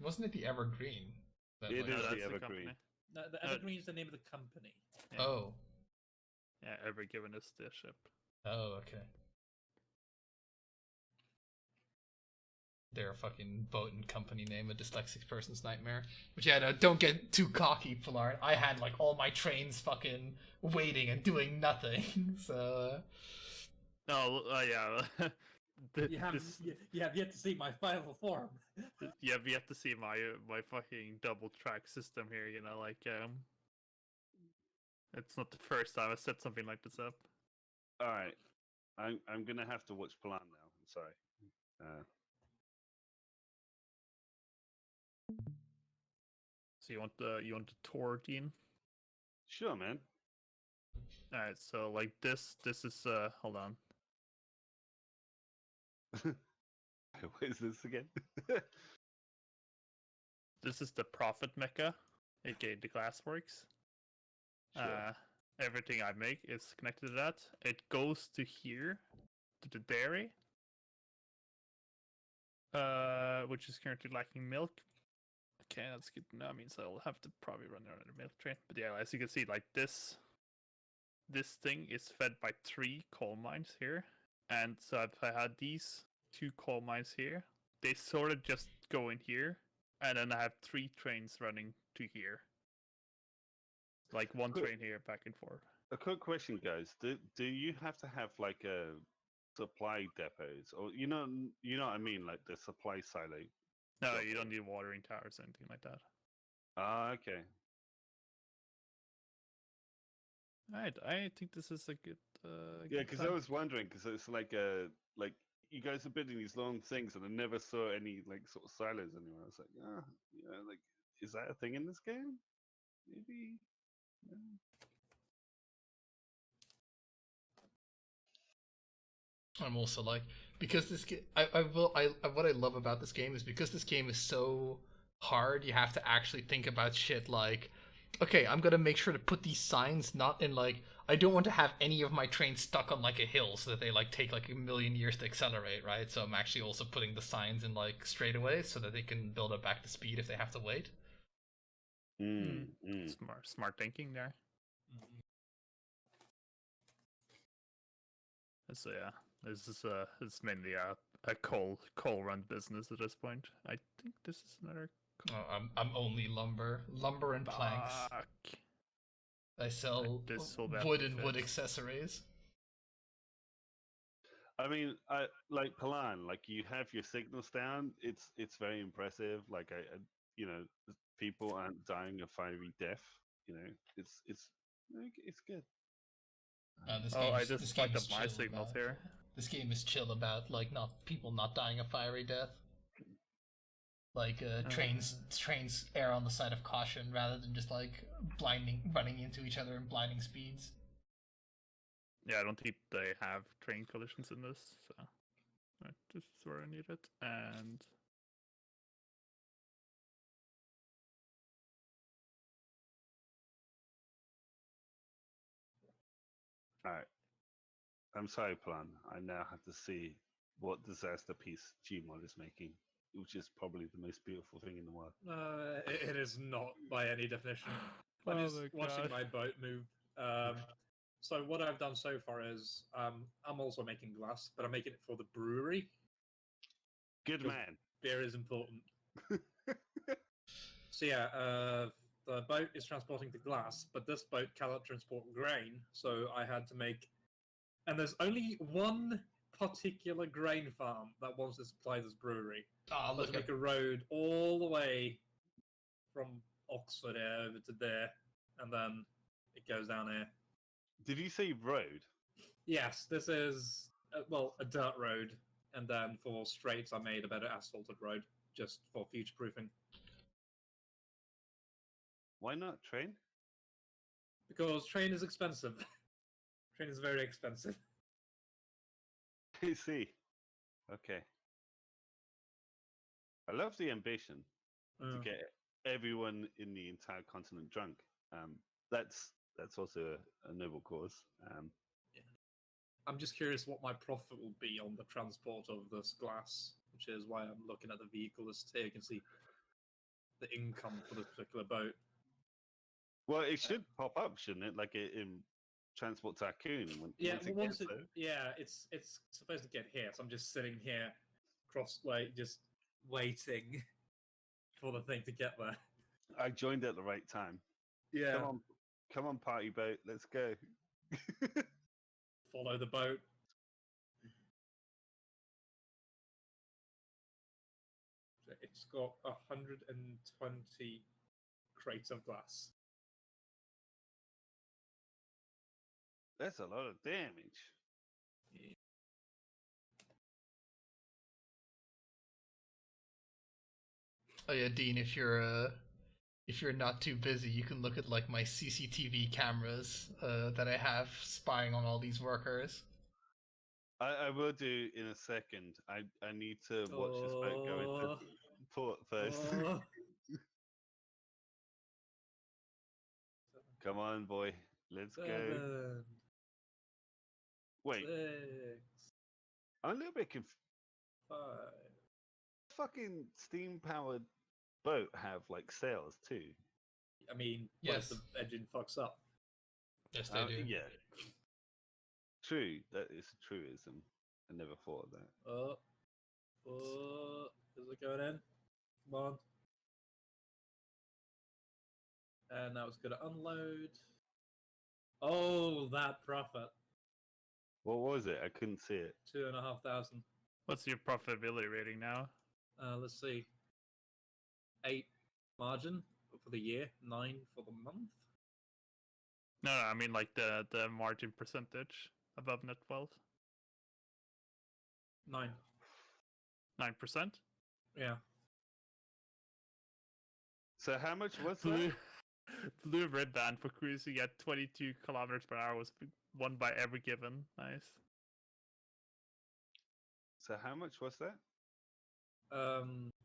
Wasn't it the Evergreen? It is No, the that's the Evergreen. company. No, the Evergreen is the name of the company. Yeah. Oh. Yeah, Evergreen is their ship. Oh, okay. Their fucking boat and company name, a dyslexic person's nightmare. But yeah, no, don't get too cocky, Pilar. I had like all my trains fucking waiting and doing nothing. So. No, yeah. You have yet to see my final form. You have yet to see my fucking double track system here. You know, like it's not the first time I set something like this up. All right, I'm gonna have to watch Plan now. I'm sorry. So you want the tour, Dean? Sure, man. All right. So like this is hold on. What is this again? This is the Profit Mecca, aka the Glassworks. Sure. Everything I make is connected to that. It goes to here, to the dairy, which is currently lacking milk. Okay, that's good. That means I'll have to probably run another milk train. But yeah, as you can see, like this thing is fed by 3 coal mines here. And so if I had these 2 coal mines here, they sort of just go in here, and then I have 3 trains running to here. Like one train here, back and forth. A quick question, guys. Do you have to have like a supply depots, or you know what I mean, like the supply silo? No, you don't need watering towers or anything like that. Ah, okay. Alright, I think this is a good. Yeah, because I was wondering, because it's like you guys are building these long things, and I never saw any like sort of silos anywhere. I was like, like, is that a thing in this game? Maybe. Yeah. I'm also like, because this game, what I love about this game is because this game is so hard, you have to actually think about shit like, okay, I'm gonna make sure to put these signs not in like, I don't want to have any of my trains stuck on like a hill so that they like take like a million years to accelerate, right? So I'm actually also putting the signs in like straightaways so that they can build up back to speed if they have to wait. Smart thinking there. So yeah, this is it's mainly a coal run business at this point. I think this is another. Oh, I'm only lumber and planks. I sell wood and wood accessories. I mean, I like Palan. Like you have your signals down. It's very impressive. Like you know, people aren't dying a fiery death. You know, it's good. I just fucked up my signals here. This game is chill about like people not dying a fiery death. Like trains err on the side of caution rather than just like running into each other in blinding speeds. Yeah, I don't think they have train collisions in this, so right, this is where I need it. And all right. I'm sorry, Plan. I now have to see what disaster piece Gmod is making, which is probably the most beautiful thing in the world. It is not by any definition. I'm just watching my boat move. So what I've done so far is I'm also making glass, but I'm making it for the brewery. Good man. Beer is important. So yeah, the boat is transporting the glass, but this boat cannot transport grain, so I had to make... And there's only one particular grain farm that wants to supply this brewery. Let's make a road all the way from Oxford here over to there, and then it goes down here. Did you say road? Yes, this is, a dirt road, and then for straights I made a better asphalted road, just for future-proofing. Why not train? Because train is expensive. Train is very expensive. I see. Okay. I love the ambition to get everyone in the entire continent drunk. That's also a noble cause. Yeah. I'm just curious what my profit will be on the transport of this glass, which is why I'm looking at the vehicle list here. You can see the income for this particular boat. Well, it should pop up, shouldn't it? Like in Transport Tycoon. Yeah, Once it gets there. it's supposed to get here, so I'm just sitting here, just waiting for the thing to get there. I joined at the right time. Yeah, Come on, party boat, let's go. follow the boat. It's got 120 crates of glass. That's a lot of damage. Oh yeah, Dean, if you're not too busy, you can look at like my CCTV cameras that I have spying on all these workers. I will do in a second. I need to watch this boat go into port first. Oh. Come on, boy. Let's go. 7, Wait, 6, I'm a little bit confused. 5. Fucking steam powered boat have like sails too. I mean, Yes. what if the engine fucks up? Yes, they do. Yeah. True. That is a truism. I never thought of that. Is it going in? Come on. And now it's going to unload. Oh, that profit. What was it? I couldn't see it. 2,500. What's your profitability rating now? Let's see. 8 margin for the year, 9 for the month. No, I mean like the margin percentage above net 12. 9. 9%. Yeah. So how much was Blue, that? blue red band for cruising at 22 kilometers per hour was won by every given. Nice. So how much was that?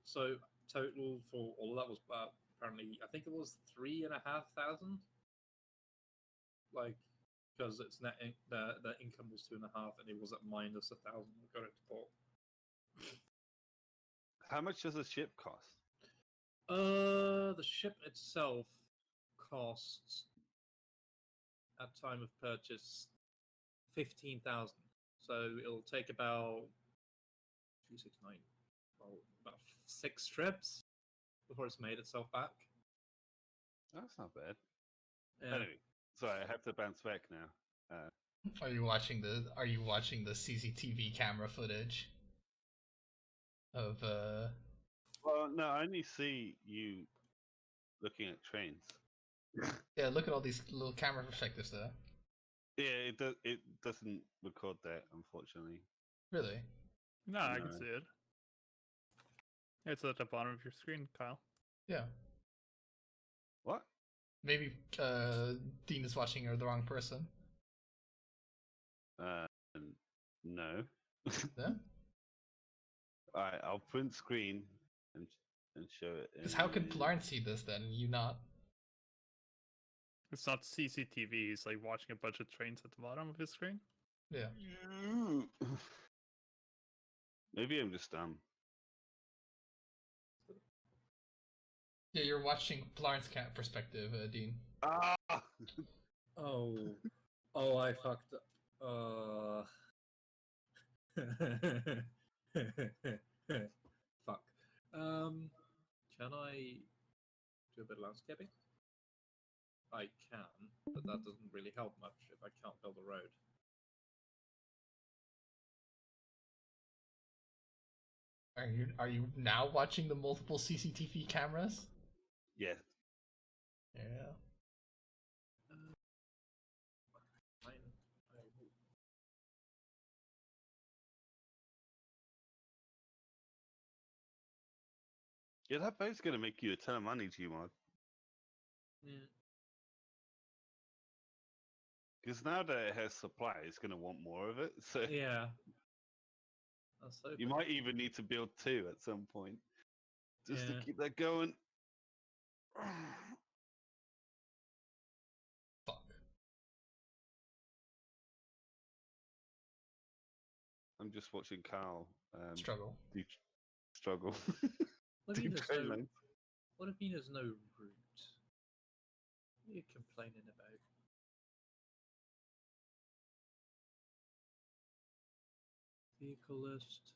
So total for all of that was apparently, I think it was 3,500. Like, because it's the income was 2.5, and it was at minus 1,000. We got it to port. How much does a ship cost? The ship itself costs at time of purchase 15,000. So it'll take about 269, well, about 6 trips before it's made itself back. That's not bad. Yeah. Anyway, sorry, I have to bounce back now. Are you watching the CCTV camera footage of Well, no, I only see you looking at trains. Yeah, look at all these little camera perspectives there. Yeah, it doesn't record that, unfortunately. Really? No, I can No. see it. It's at the bottom of your screen, Kyle. Yeah. What? Maybe Dean is watching the wrong person. No. Yeah? Alright, I'll print screen and show it. Because how could Plarn see this then, and you not? It's not CCTV. He's like watching a bunch of trains at the bottom of his screen. Yeah. Maybe I'm just dumb. Yeah, you're watching Plarn's perspective, Dean. Ah! Oh, I fucked up. Fuck. Can I do a bit of landscaping? I can, but that doesn't really help much if I can't build a road. Are you now watching the multiple CCTV cameras? Yeah. Yeah. Yeah, that boat's gonna make you a ton of money, Gmod. Yeah. Because now that it has supply, it's gonna want more of it. So Yeah. That's so you might even need to build 2 at some point. Just to Yeah. keep that going. Fuck. I'm just watching Carl Struggle. struggle. Let me Do just train so lines. What do you mean there's no route? What are you complaining about? Vehicle list.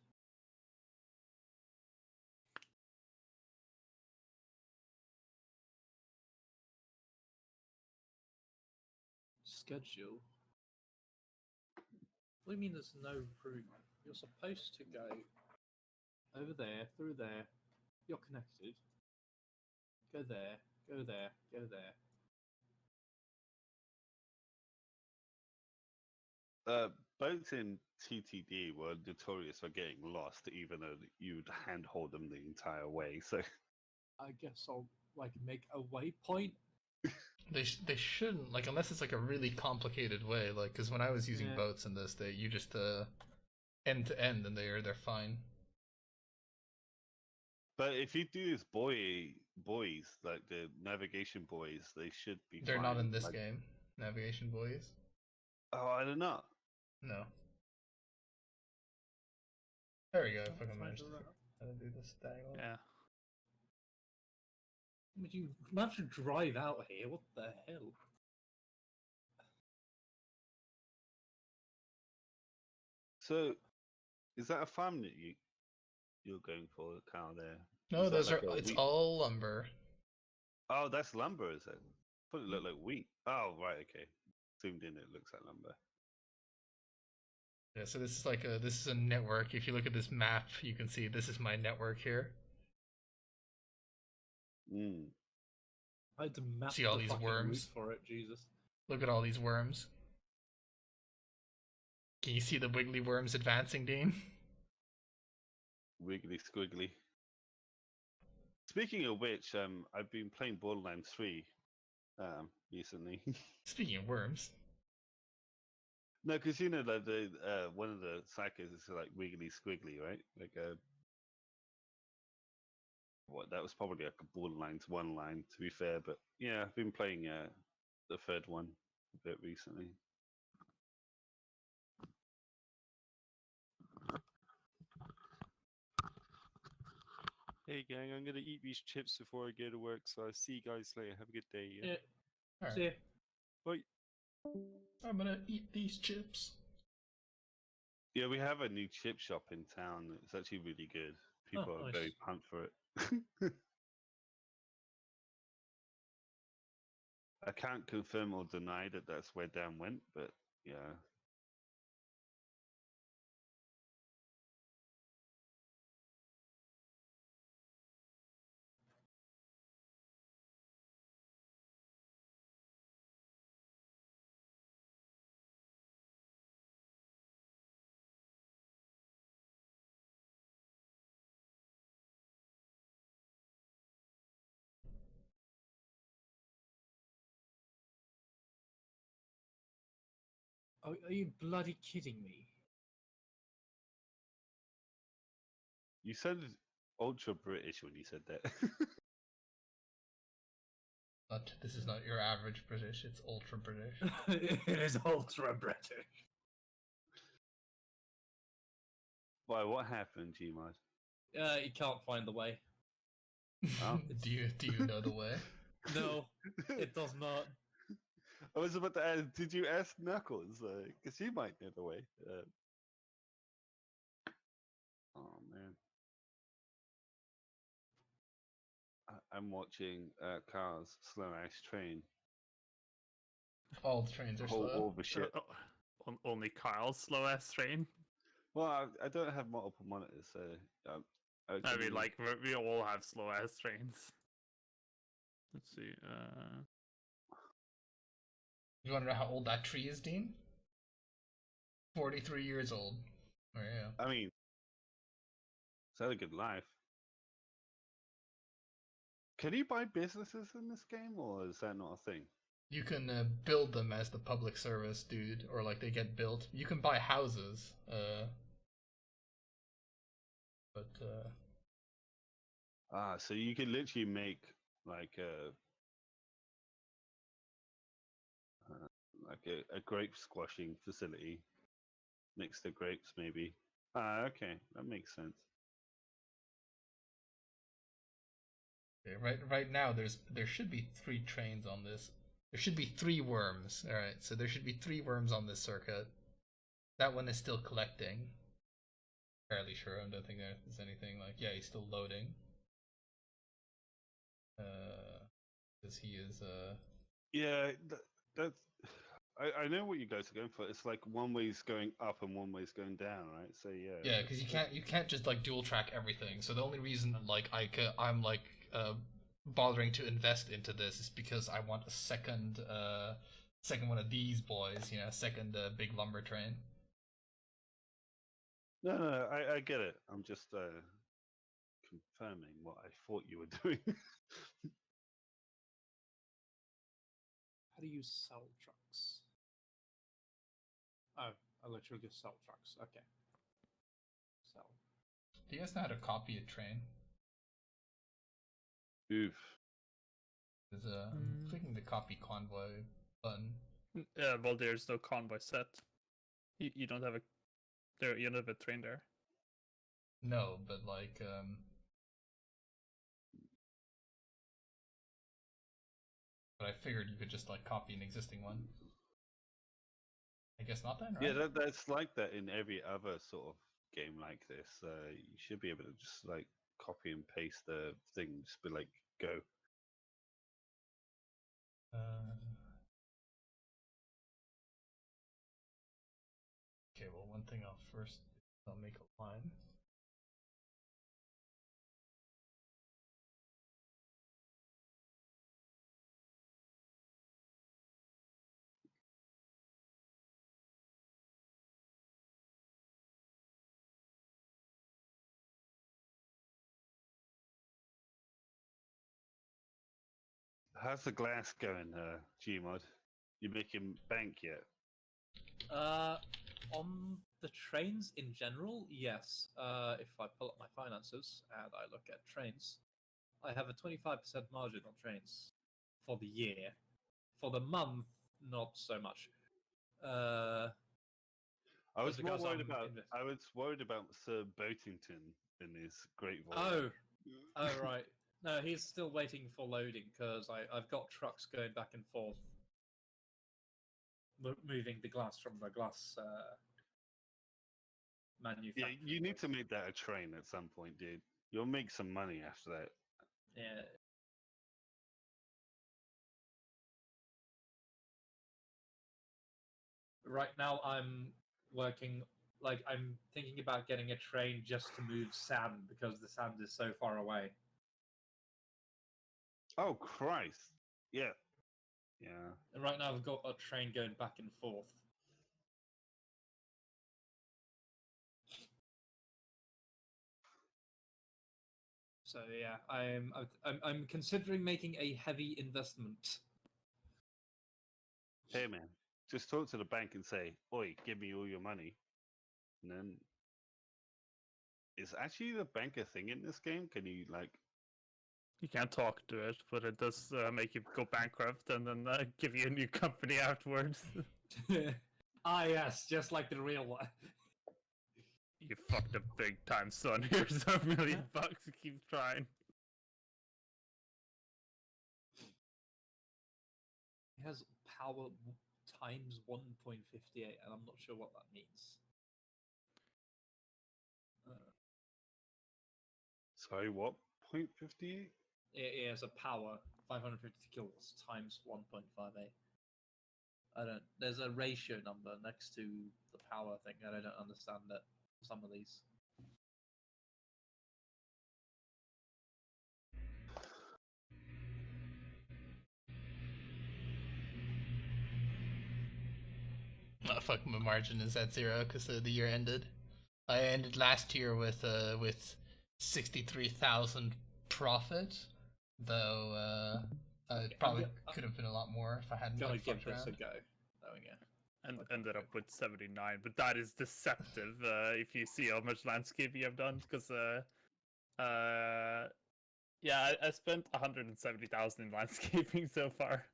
Schedule. What do you mean there's no route? You're supposed to go over there, through there. You're connected. Go there, go there, go there. Boats in TTD were notorious for getting lost, even though you'd handhold them the entire way. So I guess I'll like make a waypoint. They shouldn't, like, unless it's like a really complicated way, like, because when I was using Yeah. boats in this, you just end to end and they're fine. but if you do this buoys, like the navigation buoys, they should be They're fine. not in this like, game. Navigation buoys. Oh, I don't know. No. There we go. I Can't fucking find managed a to route. how to do this diagonal. Yeah. Would you manage to drive out here? What the hell? So, is that a farm that you're going for, Carl? There. No, Is that those like are. a It's wheat- all lumber. Oh, that's lumber, is it? Thought it looked like wheat. Oh, right, okay. Zoomed in, it looks like lumber. Yeah, so this is a network. If you look at this map, you can see this is my network here. Mm. I had to map See all the these fucking worms? route for it. Jesus. Look at all these worms. Can you see the wiggly worms advancing, Dean? Wiggly squiggly. Speaking of which, I've been playing Borderlands 3 recently. Speaking of worms. No, because you know that the one of the psychos is like wiggly squiggly, right? Like what that was probably like a Borderlands 1 line, to be fair. But yeah, I've been playing the third one a bit recently. Hey gang, I'm gonna eat these chips before I go to work, so I'll see you guys later. Have a good day. Yeah. Alright. See ya. Bye. I'm gonna eat these chips. Yeah, we have a new chip shop in town. It's actually really good. People are very nice. pumped for it. I can't confirm or deny that that's where Dan went, but yeah. Are you bloody kidding me? You sounded ultra British when you said that. But this is not your average British, it's ultra British. It is ultra British. Why? What happened, Gmod? You can't find the way. Oh. do you know the way? No, it does not. I was about to ask, did you ask Knuckles? Because he might know the way. Oh, man. I'm watching Cars Slow Ass Train. All the trains are slow. All the shit. Only Carl's slow ass train. Well, I don't have multiple monitors, so I mean, like we all have slow ass trains. Let's see. You wanna know how old that tree is, Dean? 43 years old. Oh yeah. I mean, it's had a good life. Can you buy businesses in this game, or is that not a thing? You can build them as the public service, dude, or like they get built. You can buy houses, but So you can literally make like a grape squashing facility next to grapes, maybe. Okay, that makes sense. Okay, right now there should be 3 trains on this. There should be 3 worms. All right, so there should be 3 worms on this circuit. That one is still collecting. Fairly sure. I don't think there's anything like. Yeah, he's still loading. Because he is. Yeah, that's. I know what you guys are going for. It's like one way's going up and one way's going down, right? So yeah. Yeah, because you can't just like dual track everything. So the only reason like I'm like bothering to invest into this is because I want a second one of these boys. You know, second big lumber train. No, I get it. I'm just confirming what I thought you were doing. How do you sell trucks? Oh, I literally just sell trucks. Okay. Sell. Do you guys know how to copy a train? Oof. There's I'm clicking the copy convoy button. Well, there's no convoy set. You don't have you don't have a train there. No, but like but I figured you could just like copy an existing one. I guess not then, right? Yeah, that's like that in every other sort of game like this. You should be able to just like copy and paste the thing, just be like, go. Okay, well, one thing I'll make a line. How's the glass going, Gmod? You making bank yet? On the trains in general, yes. If I pull up my finances and I look at trains, I have a 25% margin on trains for the year. For the month, not so much. I was more because worried I'm about. invest- I was worried about Sir Boatington and his great voice. Oh, right. No, he's still waiting for loading because I've got trucks going back and forth, moving the glass from the glass manufacturer. Yeah, you need to make that a train at some point, dude. You'll make some money after that. Yeah. Right now, I'm working. Like, I'm thinking about getting a train just to move sand because the sand is so far away. Oh Christ! Yeah, yeah. And right now, I've got a train going back and forth. So yeah, I'm considering making a heavy investment. Hey man, just talk to the bank and say, "Oi, give me all your money," and then is actually the bank a thing in this game? Can you like? You can't talk to it, but it does make you go bankrupt and then give you a new company afterwards. Ah, yes, just like the real one. You fucked up big time, son. Here's $1 million. Keep trying. It has power times 1.58, and I'm not sure what that means. Sorry, what? 0.58? It has a power 550 kilowatts times 1.58. I don't. There's a ratio number next to the power thing, and I don't understand that. Some of these. Oh, fuck, my margin is at 0 because the year ended. I ended last year with 63,000 profit, though it probably could have been a lot more if I hadn't Gonna like, give fucked this around. a go. There we go. And Okay, ended good. up with 79, but that is deceptive if you see how much landscaping I've done, because yeah, I spent 170,000 in landscaping so far.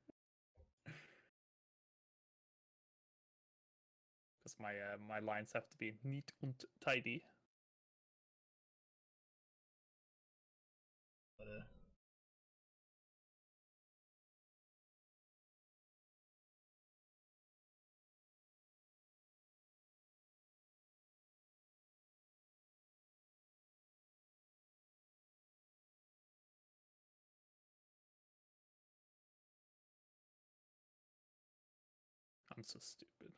Because my lines have to be neat and tidy. But Sounds so stupid.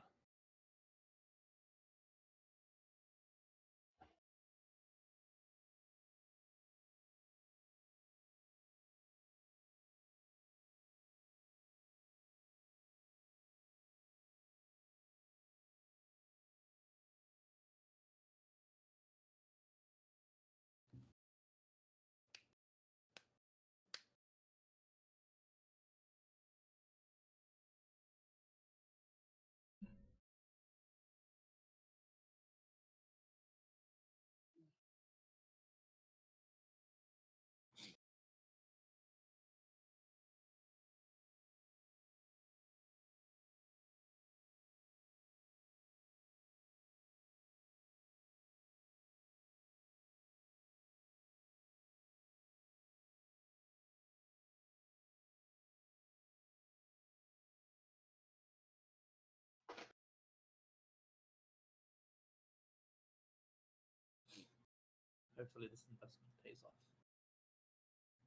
Hopefully this investment pays off.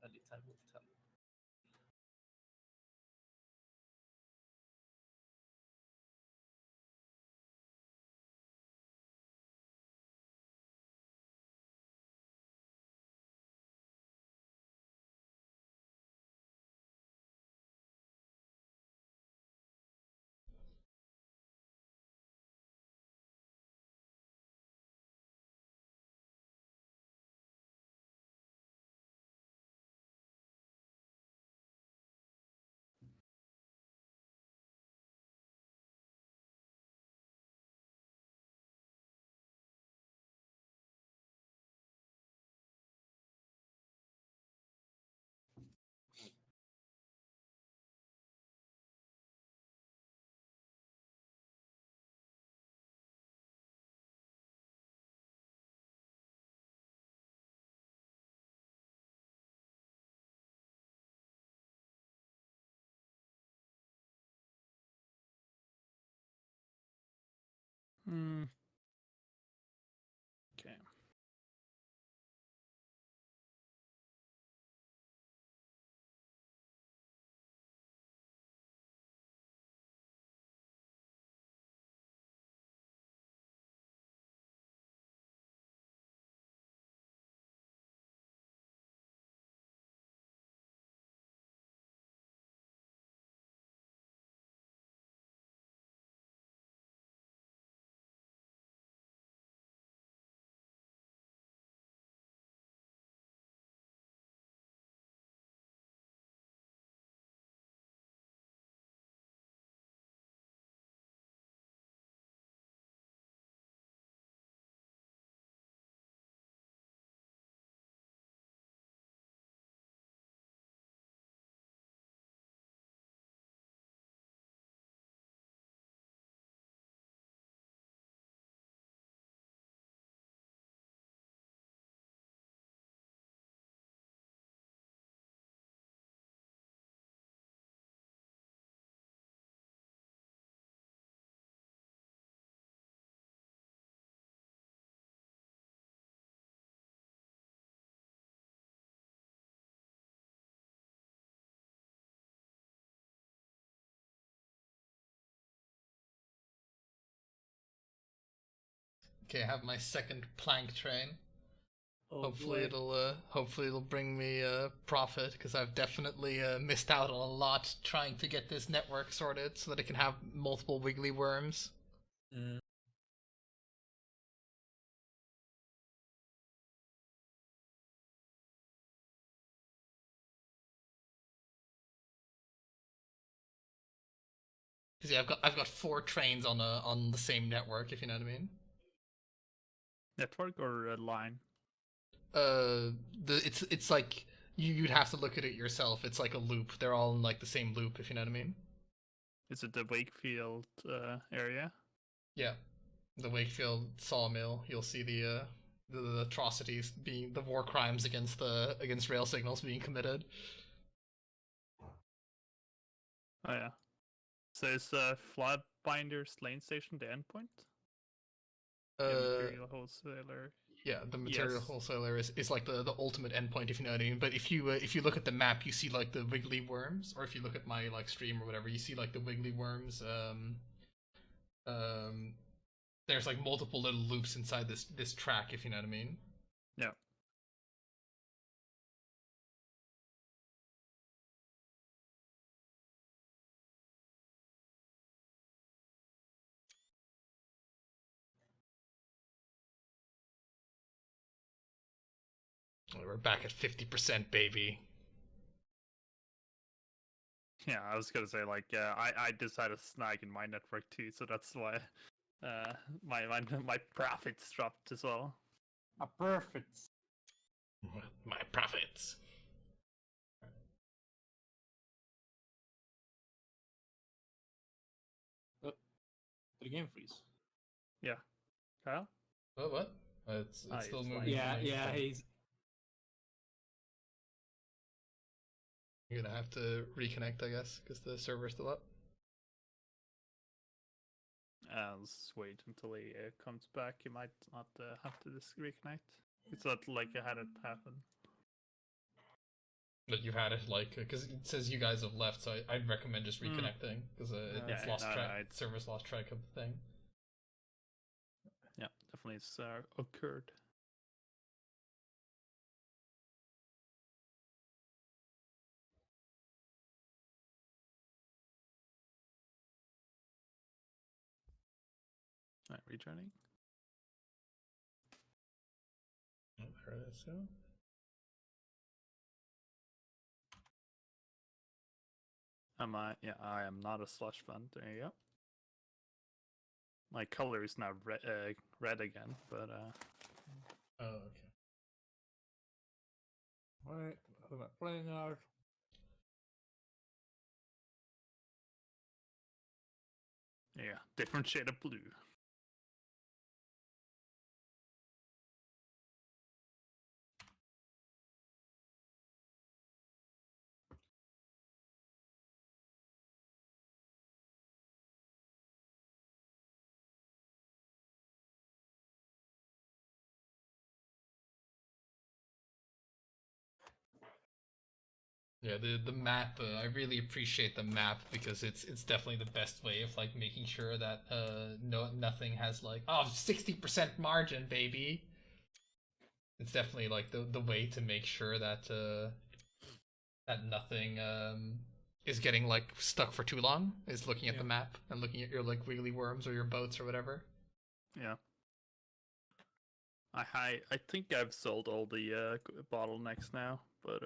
Only time will tell. Okay. Okay, I have my second plank train. Oh Hopefully boy. it'll bring me profit, because I've definitely missed out on a lot trying to get this network sorted so that it can have multiple wiggly worms. Mm. Because yeah, I've got 4 trains on the same network, if you know what I mean. Network or a line? It's like you'd have to look at it yourself. It's like a loop. They're all in like the same loop, if you know what I mean. Is it the Wakefield area? Yeah, the Wakefield sawmill. You'll see the atrocities being the war crimes against rail signals being committed. Oh yeah. So is Floodbinder's lane station the endpoint? The material wholesaler. Yeah, the material Yes. wholesaler is like the ultimate endpoint, if you know what I mean. But if you look at the map, you see like the wiggly worms, or if you look at my like stream or whatever, you see like the wiggly worms there's like multiple little loops inside this track, if you know what I mean. Yeah. We're back at 50%, baby. Yeah, I was gonna say like I decided to snag in my network too, so that's why my profits dropped as well. A perfect. My profits. Did the game freeze? Yeah. Kyle? Oh, what? It's Ah, still it's moving. fine. Yeah, fine. yeah, he's. You're gonna have to reconnect, I guess, because the server's still up. I'll just wait until he comes back. He might not have to just reconnect. It's not like I had it happen. But you've had it like because it says you guys have left, so I'd recommend just Mm. reconnecting because it's Yeah, lost no, track. no, it's- Server's lost track of the thing. Yeah, definitely it's occurred. Alright, rejoining. Oh, there it is. So. Am I? Yeah, I am not a slush fund. There you go. My color is now red again, but Oh, okay. Wait, what am I playing now? yeah, different shade of blue. Yeah, the map. I really appreciate the map because it's definitely the best way of like making sure that nothing has like 60% margin, baby. It's definitely like the way to make sure that that nothing is getting like stuck for too long is looking at the Yeah. map and looking at your like wiggly worms or your boats or whatever. Yeah. I think I've sold all the bottlenecks now, but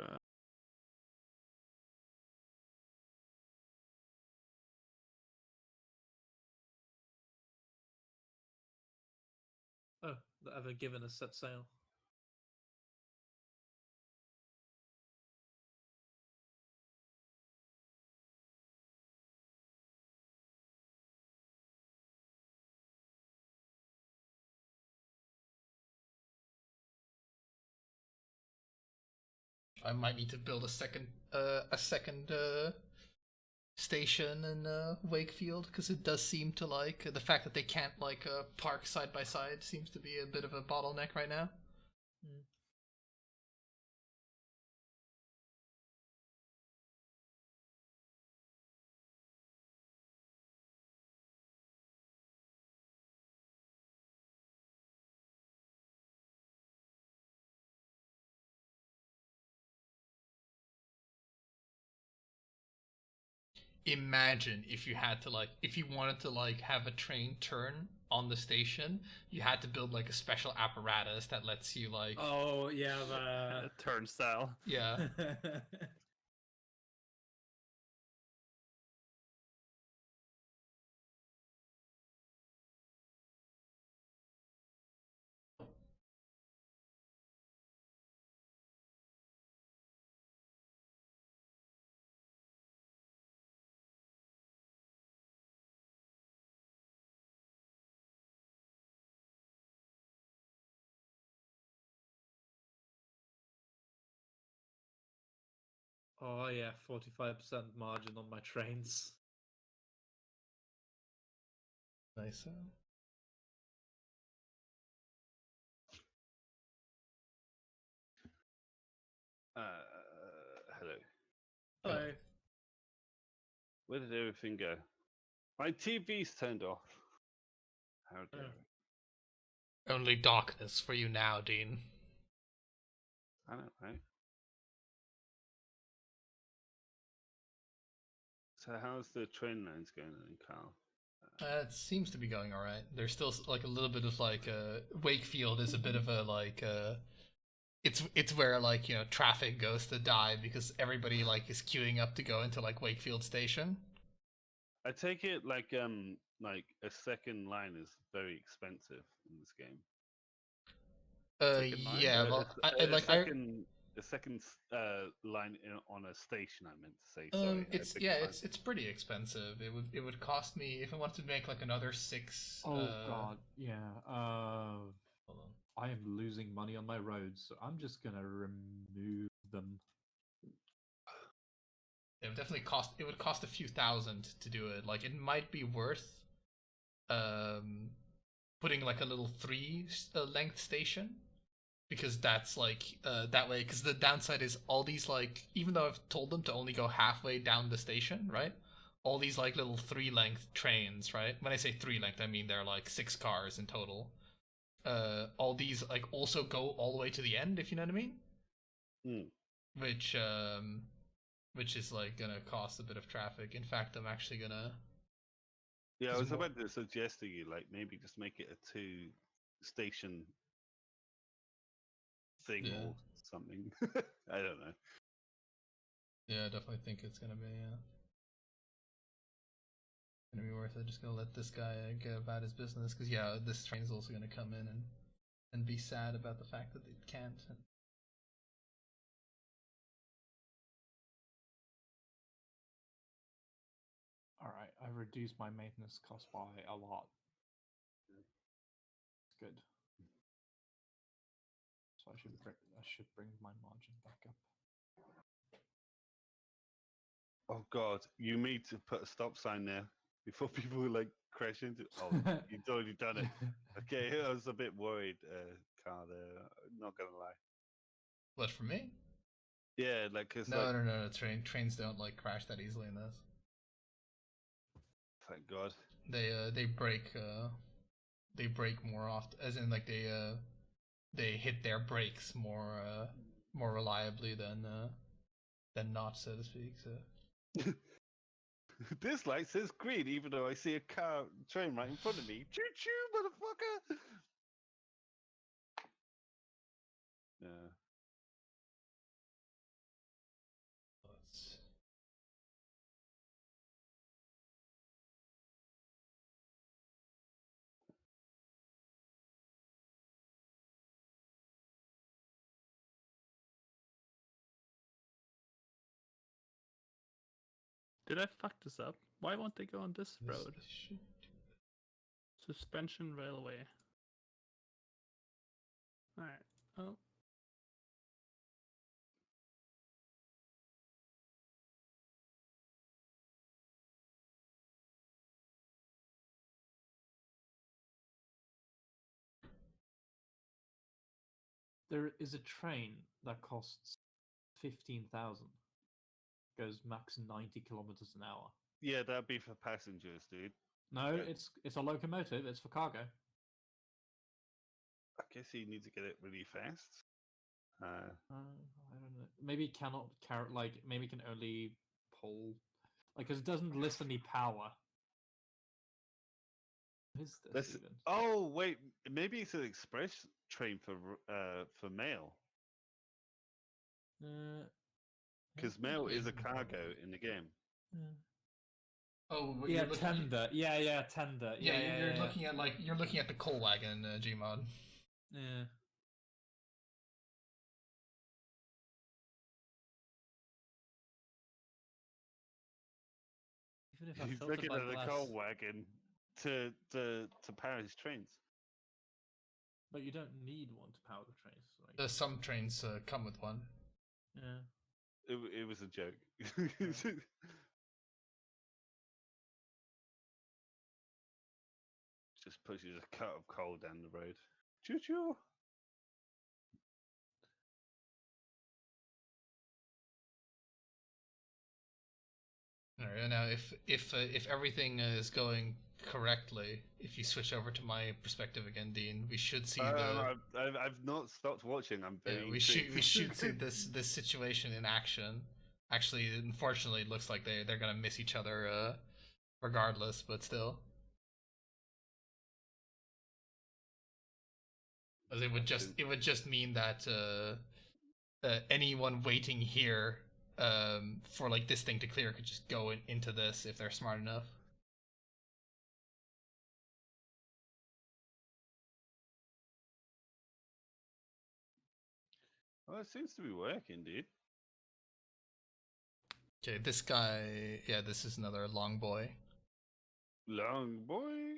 Oh, that ever given a set sail? I might need to build a second station in Wakefield because it does seem to like the fact that they can't like park side by side seems to be a bit of a bottleneck right now. Mm. Imagine if you had to like if you wanted to like have a train turn on the station, you had to build like a special apparatus that lets you like Oh yeah, turnstile. yeah. the. Oh yeah, 45% margin on my trains. Nice. Hello. Hello. Where did everything go? My TV's turned off. How dare it. Only darkness for you now, Dean. I know, right? So how's the train lines going then, Carl? It seems to be going all right. There's still like a little bit of like Wakefield is a bit of a like it's where like traffic goes to die because everybody like is queuing up to go into like Wakefield Station. I take it like a second line is very expensive in this game. Second line? Yeah, well, I like A second line on a station. I meant to say. Sorry, I beg your pardon. it's pretty expensive. It would cost me if I wanted to make like another 6. Oh god, yeah. Hold on. I am losing money on my roads, so I'm just gonna remove them. It would definitely cost. It would cost a few thousand to do it. Like it might be worth, putting like a little 3 length station, because that's like that way. Because the downside is all these like even though I've told them to only go halfway down the station, right? All these like little 3 length trains, right? When I say 3 length, I mean they're like 6 cars in total. All these like also go all the way to the end, if you know what I mean. Mm. Which is like gonna cost a bit of traffic. In fact, I'm actually gonna. Yeah, I was about to suggest to you, like maybe just make it a 2 station thing or something. I don't know. Yeah, I definitely think it's gonna be gonna be worth it. Just gonna let this guy go about his business, because yeah, this train's also gonna come in and be sad about the fact that it can't. Alright, I reduced my maintenance cost by a lot. It's good. So I should bring my margin back up. Oh God, you need to put a stop sign there before people like crash into. Oh, you've already done it. Okay, I was a bit worried, Carl. There, not gonna lie. What, for me? Yeah, like cause No, like, no. Trains don't like crash that easily in this. thank God. They break more often, as in like they hit their brakes more reliably than not, so to speak. So This light says green, even though I see a train right in front of me. Choo choo, motherfucker! Yeah. let's. Did I fuck this up? Why won't they go on this road? Should Suspension railway. Alright. Oh. There is a train that costs 15,000. Goes max 90 kilometers an hour. Yeah, that'd be for passengers, dude. No, Okay. it's a locomotive. It's for cargo. I guess you need to get it really fast. I don't know. Maybe it cannot carry. Like maybe it can only pull. Like, 'cause it doesn't list any power. What is this Let's. even? Oh wait, maybe it's an express train for mail. Because mail is a cargo in the game. Oh, Yeah, you're looking, tender. Yeah, tender. yeah, you're looking at like you're looking at the coal wagon, Gmod. Yeah. Even if I He's filtered looking my at a glass, coal wagon to power his trains. but you don't need one to power the trains. Like, Some trains come with one. yeah. It was a joke. Just pushes a cut of coal down the road. Choo choo. All right, now if everything is going correctly, if you switch over to my perspective again, Dean, we should see the I've not stopped watching. I'm very we should see this situation in action. Actually, unfortunately, it looks like they're gonna miss each other regardless, but still. As it would just mean that anyone waiting here for like this thing to clear could just go into this if they're smart enough. Well, it seems to be working, dude. Okay, this guy, yeah, this is another long boy. Long boy.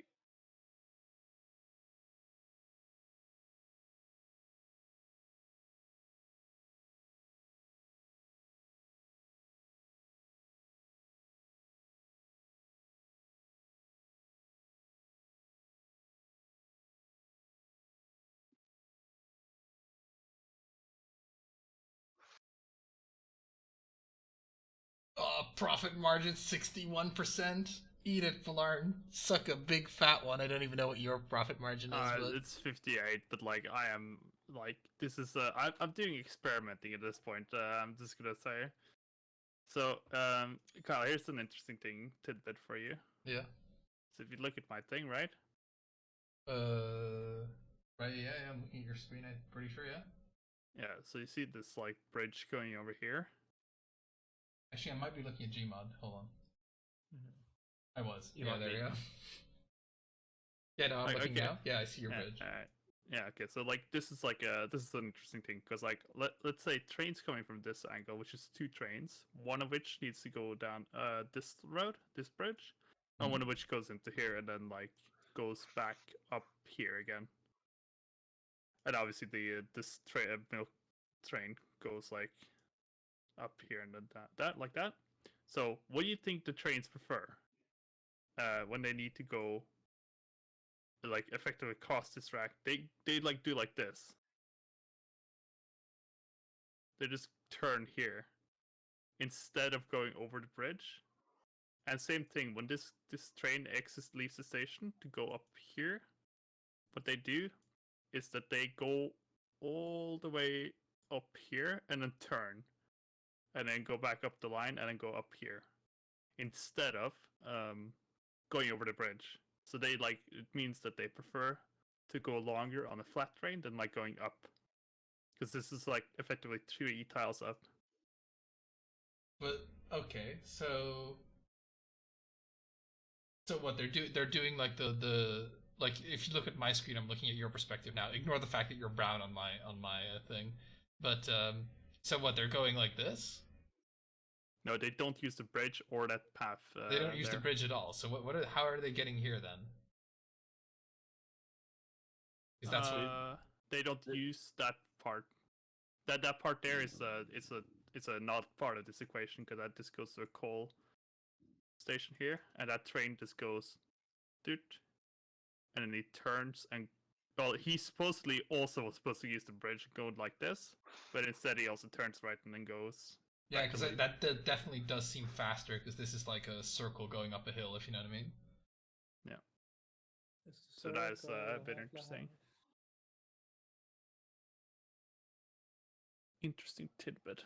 Profit margin 61%. Eat it, Falarn. Suck a big fat one. I don't even know what your profit margin is. But... It's 58, but like I am like this is I'm doing experimenting at this point. I'm just gonna say. So, Kyle, here's an interesting tidbit for you. Yeah. So if you look at my thing, right? Right. Yeah. I'm looking at your screen. I'm pretty sure. Yeah. Yeah. So you see this like bridge going over here. Actually, I might be looking at Gmod. Hold on. Mm-hmm. I was. You yeah. might There be. you go. Yeah. No, I'm looking okay. now. Yeah, I see your bridge. Yeah. Okay. So like this is an interesting thing because like let's say trains coming from this angle, which is two trains, one of which needs to go down this road, this bridge, and one of which goes into here and then like goes back up here again. And obviously the this milk train goes like up here and then that like that. So what do you think the trains prefer when they need to go like effectively cross this rack? They like do like this. They just turn here instead of going over the bridge. And same thing when this train leaves the station to go up here. What they do is that they go all the way up here and then turn, and then go back up the line and then go up here, instead of going over the bridge. So they like it means that they prefer to go longer on a flat train than like going up, because this is like effectively 3 tiles up. But okay, so what they're doing like the like if you look at my screen, I'm looking at your perspective now. Ignore the fact that you're brown on my thing. But so what, they're going like this? No, they don't use the bridge or that path. They don't use the bridge at all. So how are they getting here then? Because that's what they don't use that part. That part there is it's a not part of this equation, because that just goes to a coal station here, and that train just goes, doot, and then he turns and well, he supposedly also was supposed to use the bridge and go like this, but instead he also turns right and then goes. Yeah, because that definitely does seem faster, because this is like a circle going up a hill, if you know what I mean. Yeah. So that is a bit interesting. Interesting tidbit.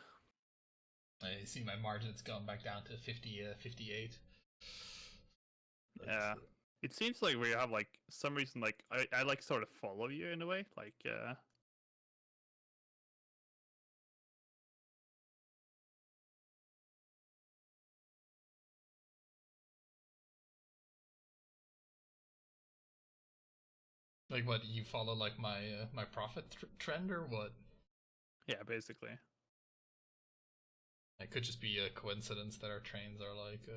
I see my margin's gone back down to 58. Yeah. It seems like we have like some reason like I like sort of follow you in a way, like Like what, you follow like my my profit trend or what? yeah, basically. It could just be a coincidence that our trains are like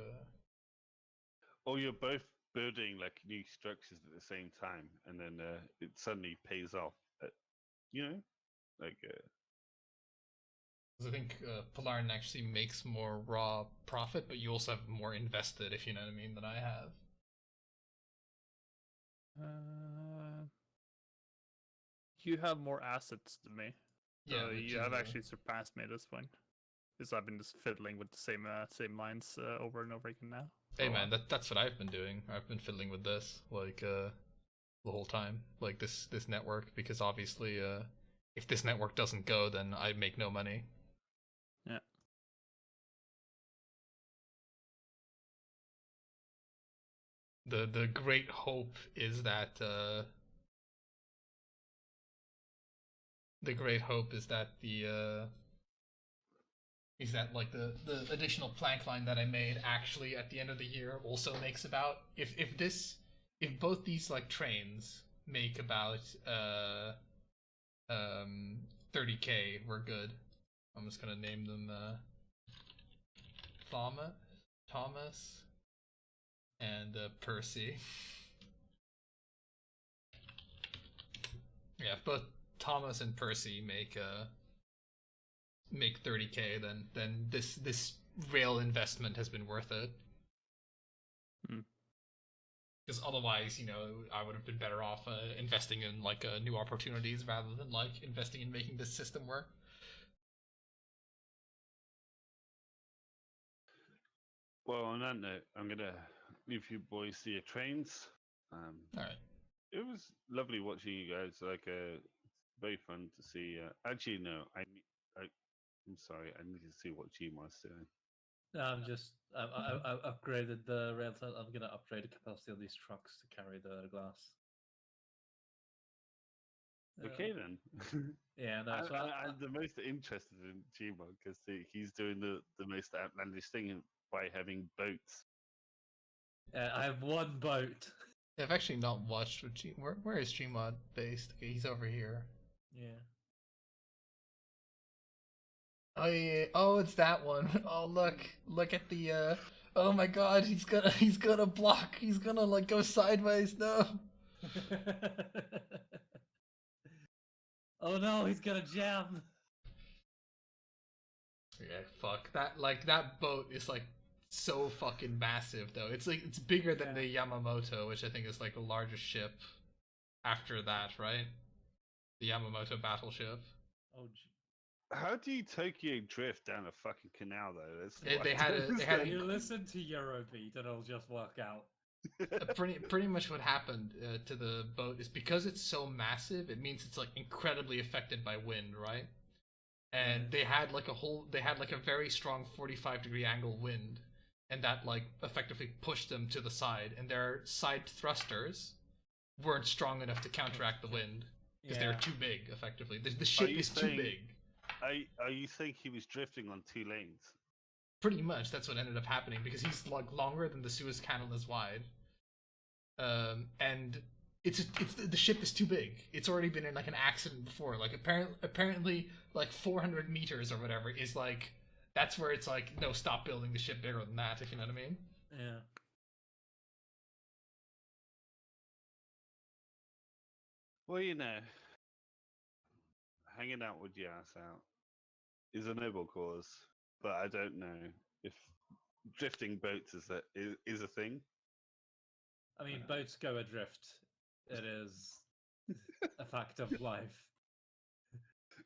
Or you're both building like new structures at the same time, and then it suddenly pays off. You know, like. I think Polarin actually makes more raw profit, but you also have more invested, if you know what I mean, than I have. You have more assets than me. So Yeah, you have actually surpassed me at this point, because I've been just fiddling with the same lines over and over again now. Hey Oh, man, that's what I've been doing. I've been fiddling with this like the whole time, like this network, because obviously if this network doesn't go, then I make no money. Yeah. The great hope is that the great hope is that like the additional plank line that I made actually at the end of the year also makes about if both these like trains make about 30K, we're good. I'm just gonna name them Thomas and Percy. Yeah, if both Thomas and Percy make 30K, then this rail investment has been worth it. Because otherwise, I would have been better off investing in like new opportunities rather than like investing in making this system work. Well, on that note, I'm gonna leave you boys to your trains. All right. It was lovely watching you guys. Like, very fun to see. Actually, no, I'm sorry. I need to see what Gmod's doing. I'm just I've upgraded the rail. I'm gonna upgrade the capacity of these trucks to carry the glass. Okay then. Yeah, no. So I'm the most interested in Gmod because he's doing the most outlandish thing by having boats. I have one boat. I've actually not watched what where is Gmod based? Okay, he's over here. Yeah. Oh yeah. Oh, it's that one. Oh look at the. Oh my God, he's gonna block. He's gonna like go sideways. No. Oh no, he's gonna jam. Yeah, fuck that boat is like so fucking massive though. It's bigger than the Yamamoto, which I think is like the largest ship after that, right? The Yamamoto battleship. Oh, How do you Tokyo drift down a fucking canal though? That's They what I had don't they had you understand. listen to Eurobeat and it'll just work out. pretty much what happened to the boat is because it's so massive. It means it's like incredibly affected by wind, right? And they had like a very strong 45-degree angle wind, and that like effectively pushed them to the side, and their side thrusters weren't strong enough to counteract the wind because they were too big. Effectively, the ship you is too saying- big. Are you think he was drifting on 2 lanes? Pretty much, that's what ended up happening because he's like longer than the Suez Canal is wide, and it's the ship is too big. It's already been in like an accident before. Like apparently like 400 meters or whatever is like that's where it's like no, stop building the ship bigger than that. If you know what I mean. Yeah. Well, hanging out with your ass out is a noble cause, but I don't know if drifting boats is a thing. I mean, boats go adrift. It is a fact of life.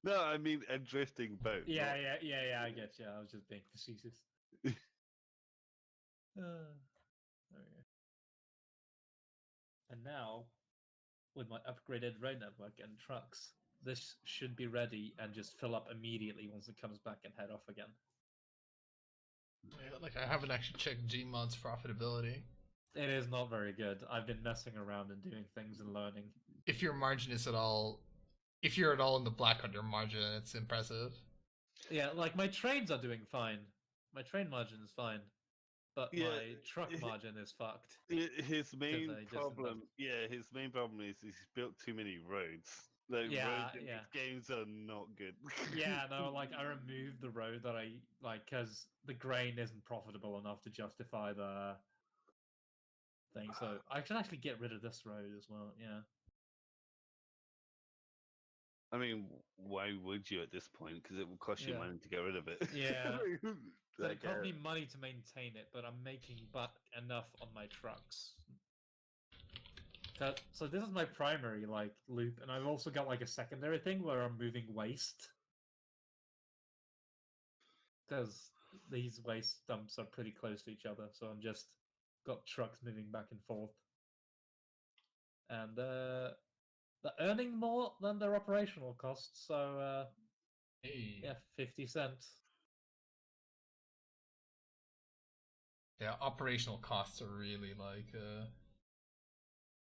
No, I mean a drifting boat. Yeah, not- I get you. I was just being facetious. Okay. And now, with my upgraded road network and trucks, this should be ready and just fill up immediately once it comes back and head off again. Yeah, like I haven't actually checked Gmod's profitability. It is not very good. I've been messing around and doing things and learning. If your margin is at all, if you're at all in the black on your margin, it's impressive. Yeah, like my trains are doing fine. My train margin is fine, but Yeah, my truck margin is fucked. His main I just problem, his main problem is he's built too many roads. Like Yeah, roads in yeah. these games are not good. Yeah, no, like I removed the road that I like because the grain isn't profitable enough to justify the thing. So I should actually get rid of this road as well. Yeah. I mean, why would you at this point? Because it will cost you Yeah. money to get rid of it. Yeah. So Like, it cost me money to maintain it, but I'm making enough on my trucks. So this is my primary like loop, and I've also got like a secondary thing where I'm moving waste because these waste dumps are pretty close to each other. So I'm just got trucks moving back and forth, and they're earning more than their operational costs. So Hey. yeah, 50 cents. Yeah, operational costs are really like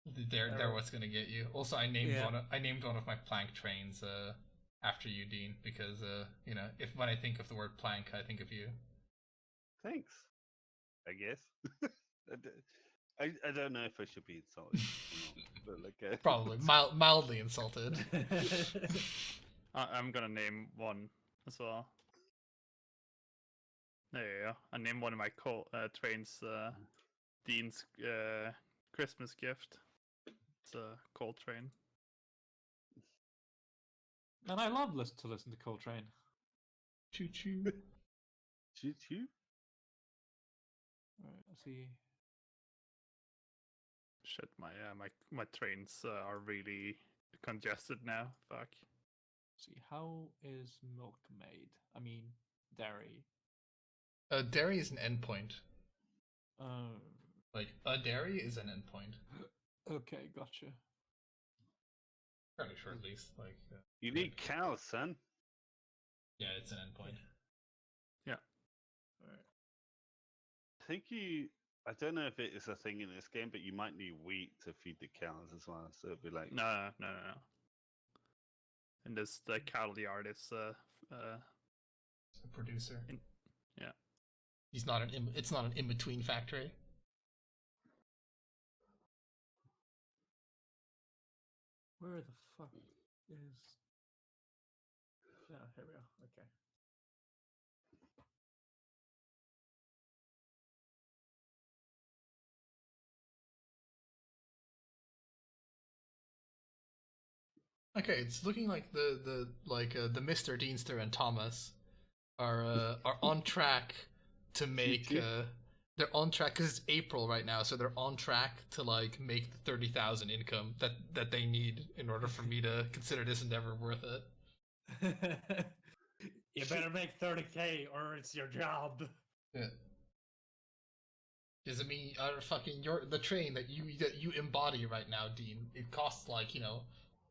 they're what's gonna get you. Also, I named Yeah. one of my plank trains after you, Dean, because you know, if when I think of the word plank, I think of you. Thanks. I guess. I don't know if I should be insulted or not, but like Probably mildly insulted. I'm gonna name one as well. There you go. I named one of my trains Dean's Christmas gift. It's a coal train. And I love to listen to Coltrane. Choo choo. choo choo. Alright, let's see. Shit, my trains are really congested now. Fuck. See, how is milk made? I mean, dairy. Dairy is an endpoint. Oh, Like a dairy is an endpoint. okay, gotcha. Fairly sure, at least. Like You need cows, son. yeah, it's an endpoint. Yeah. Alright. I think you. I don't know if it is a thing in this game, but you might need wheat to feed the cows as well. So it'd be like No. And this the cattle yard is A producer. yeah. He's not it's not an in between factory. Where the fuck is... Yeah, here we are. Okay. Okay, it's looking like the Mr. Deanster and Thomas are on track to make they're on track because it's April right now, so they're on track to like make the 30,000 income that they need in order for me to consider this endeavor worth it. You better make 30K or it's your job. Yeah. Because I mean, fucking the train that you embody right now, Dean. It costs like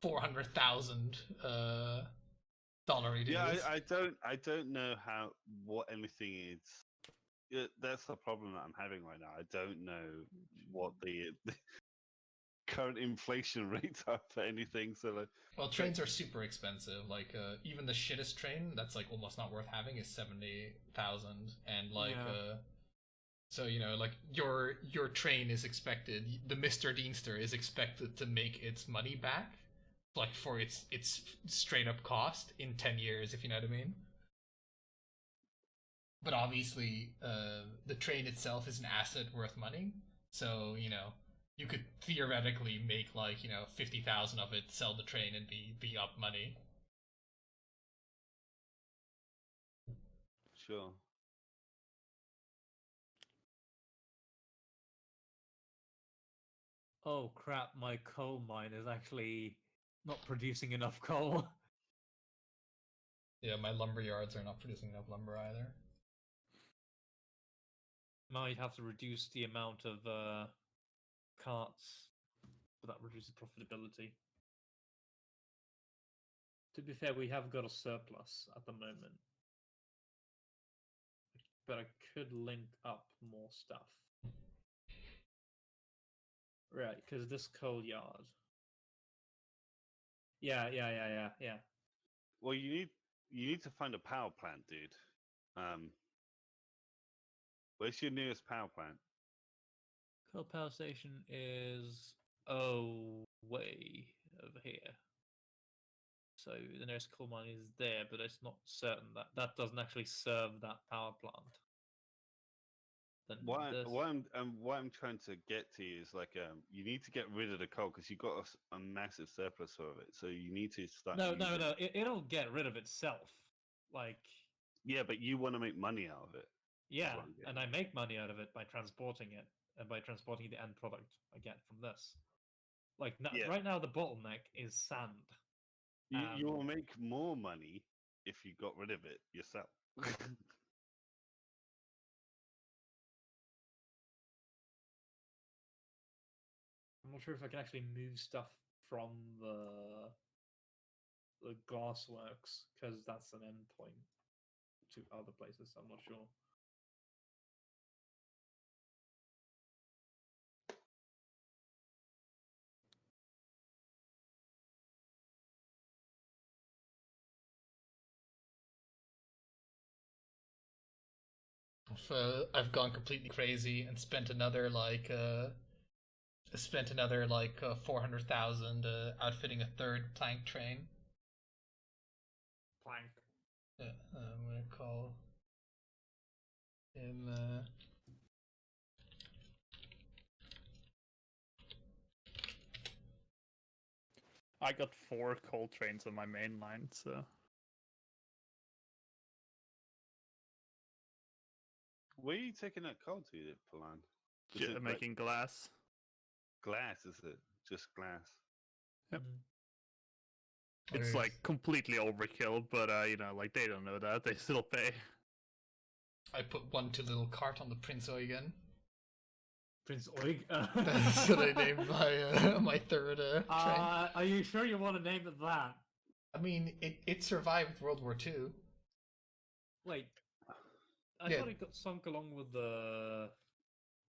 $400,000 dollar. yeah. I don't know what anything is. Yeah, that's the problem that I'm having right now. I don't know what the current inflation rates are for anything. So like, Well, trains are super expensive. Like even the shittest train that's like almost not worth having is 70,000, and like Yeah. so like your train is expected. The Mr. Deanster is expected to make its money back, like for its straight up cost in 10 years, if you know what I mean. But obviously, the train itself is an asset worth money. So you could theoretically make like 50,000 of it, sell the train, and be up money. sure. Oh crap, my coal mine is actually not producing enough coal. Yeah, my lumber yards are not producing enough lumber either. Might have to reduce the amount of carts, but that reduces profitability. To be fair, we have got a surplus at the moment. But I could link up more stuff. Right, because this coal yard. Yeah. Well, you need to find a power plant, dude. Where's your nearest power plant? Coal power station is way over here. So the nearest coal mine is there, but it's not certain that doesn't actually serve that power plant. Then What I'm trying to get to is like you need to get rid of the coal because you've got a massive surplus of it. So you need to start. No. It'll get rid of itself. Like Yeah, but you want to make money out of it. yeah, what I'm getting and I make money out of it by transporting it and by transporting the end product I get from this. Like Yeah. right now, the bottleneck is sand. You will make more money if you got rid of it yourself. not sure if I can actually move stuff from the glassworks because that's an endpoint to other places. I'm not sure. I've gone completely crazy and spent another 400,000 outfitting a third plank train. Plank. I'm gonna call him. I got 4 coal trains on my main line, so Where are you taking that coal to, Palan? Is it like making glass. glass? Is it just glass? Yep. Mhm. It's Where's- like completely overkill, but you know, like they don't know that. They still pay. I put one too little cart on the Prince Eugen. Prince Oig. That's what I named my my third train. Are you sure you want to name it that? I mean, it survived World War II. Wait, I Yeah. thought it got sunk along with the.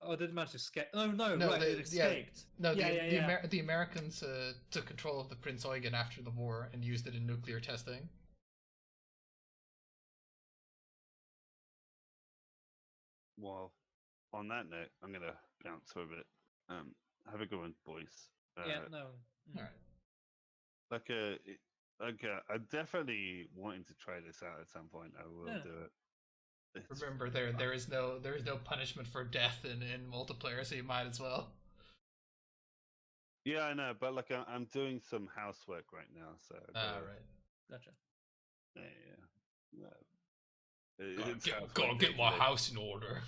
Oh, it didn't manage to escape. Oh no, No, right, the- it escaped. No, yeah. the Americans took control of the Prince Eugen after the war and used it in nuclear testing. Well, on that note, I'm gonna bounce for a bit. Have a good one, boys. Yeah, no. All right. I definitely wanting to try this out at some point. I will Yeah. do it. It's Remember, there is no punishment for death in multiplayer, so you might as well. Yeah, I know, but like I'm doing some housework right now, so I Ah, gotta- right. Gotcha. yeah. Gotta It's get, housework gotta day get my today. house in order.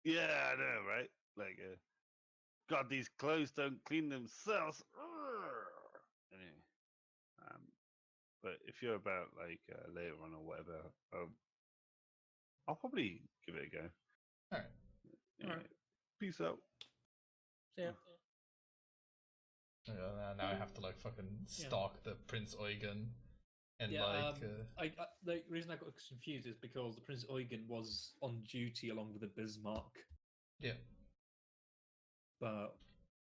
Yeah, I know, right? Like, God, these clothes don't clean themselves. Urgh. Anyway, but if you're about like later on or whatever, I'll probably give it a go. All right. Anyway, peace out. So, yeah. Now I have to like fucking stalk the Prince Eugen, and The reason I got confused is because the Prince Eugen was on duty along with the Bismarck, yeah. but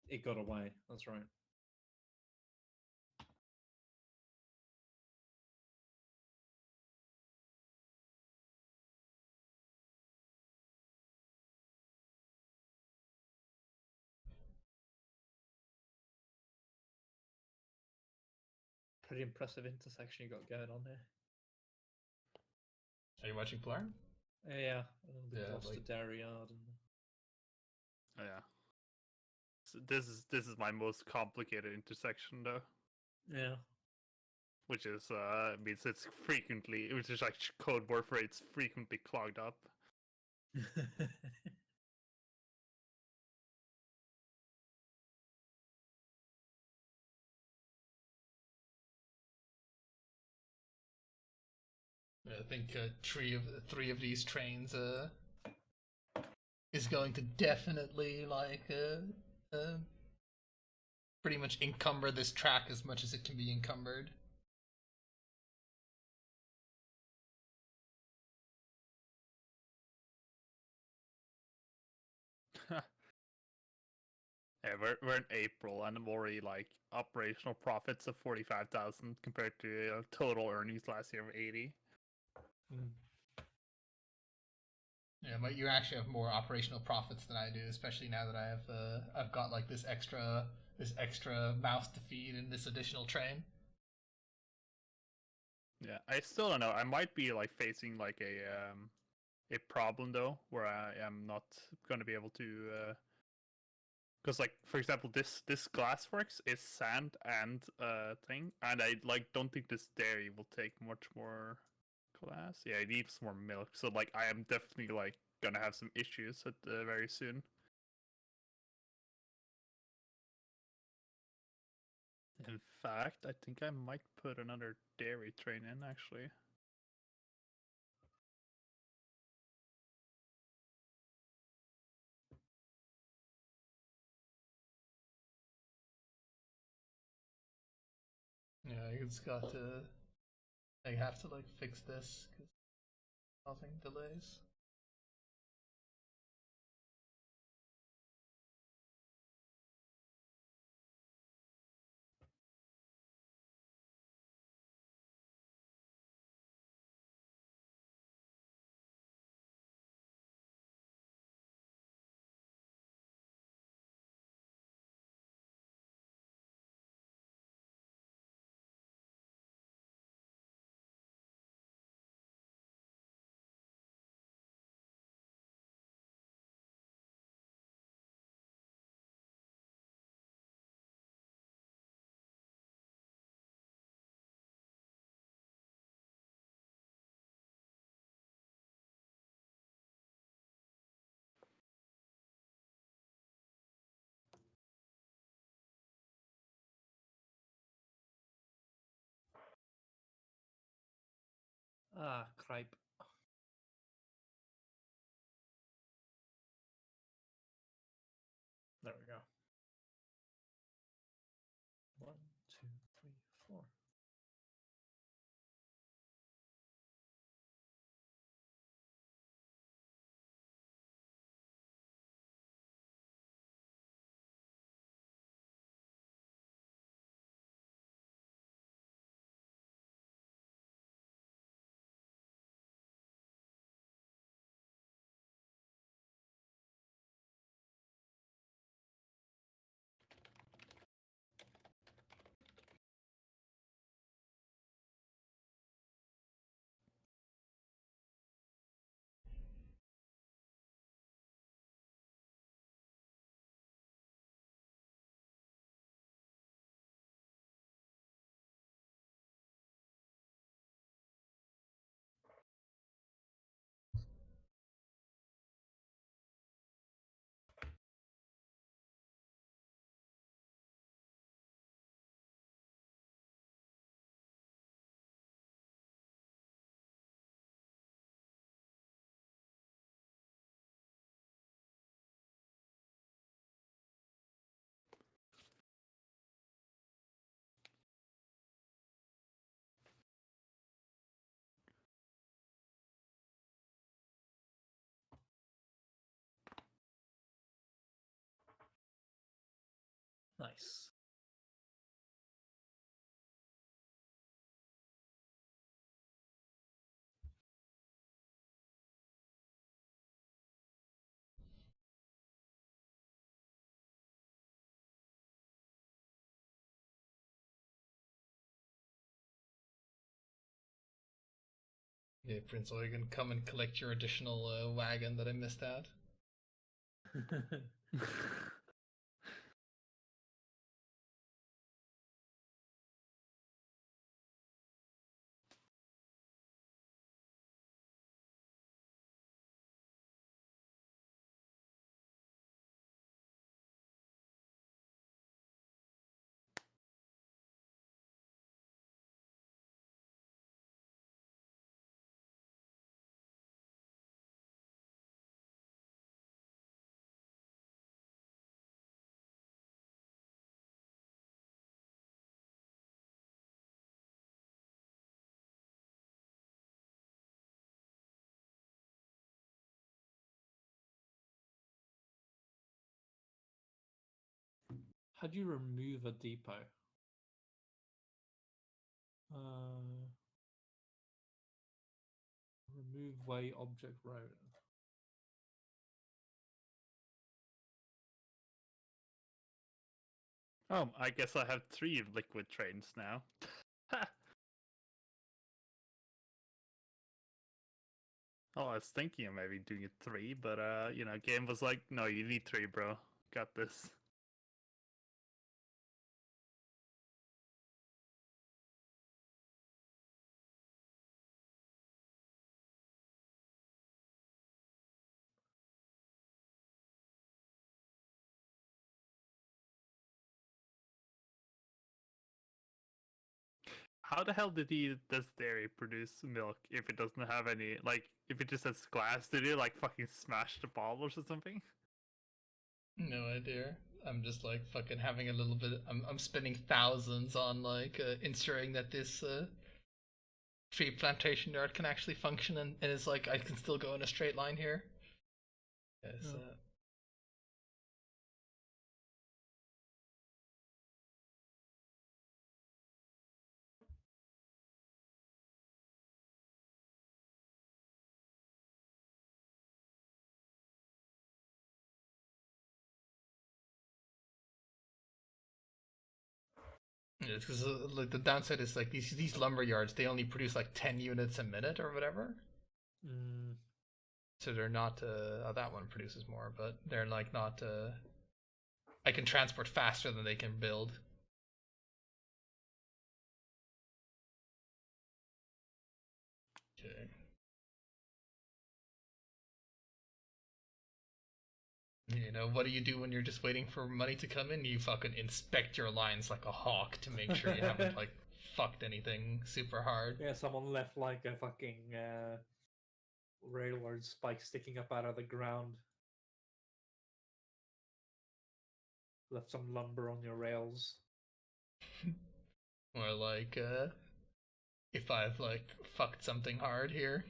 it got away. That's right. Pretty impressive intersection you got going on here. Are you watching Polar? Yeah, and the Yeah, Gloucester like- Dairy Yard and. Yeah. So this is my most complicated intersection though, Yeah. which is means it's frequently, which is like code word for it's frequently clogged up. I think three of these trains is going to definitely pretty much encumber this track as much as it can be encumbered. Yeah, we're in April and I'm already like operational profits of 45,000 compared to total earnings last year of 80. Yeah, but you actually have more operational profits than I do, especially now that I've got like this extra mouse to feed in this additional train. Yeah, I still don't know. I might be like facing like a problem though, where I am not going to be able to. Because like for example, this glassworks is sand and thing, and I like don't think this dairy will take much more glass. Yeah, it needs more milk. So like I am definitely like gonna have some issues at very soon. In fact, I think I might put another dairy train in actually. I just got to. I have to like fix this because causing delays. Ah, cripe. There we go. 1, 2, 3, 4. Nice. Yeah, Prince Eugen, come and collect your additional wagon that I missed out. How do you remove a depot? Remove way object road. Oh, I guess I have 3 liquid trains now. Oh, I was thinking of maybe doing it 3, but game was like, no, you need 3, bro. Got this. How the hell does dairy produce milk if it doesn't have any, like, if it just has glass? Did it, like, fucking smash the bottles or something? No idea. I'm just like fucking having a little bit. I'm spending thousands on like ensuring that this tree plantation yard can actually function, and it's like I can still go in a straight line here. Yes. Yeah. Yeah, because like the downside is like these lumber yards, they only produce like 10 units a minute or whatever. Mm. So they're not. Oh, that one produces more, but they're like not. I can transport faster than they can build. Okay. You know, what do you do when you're just waiting for money to come in? You fucking inspect your lines like a hawk to make sure you haven't like fucked anything super hard. Yeah, someone left like a fucking railroad spike sticking up out of the ground. Left some lumber on your rails. Or like, if I've like fucked something hard here.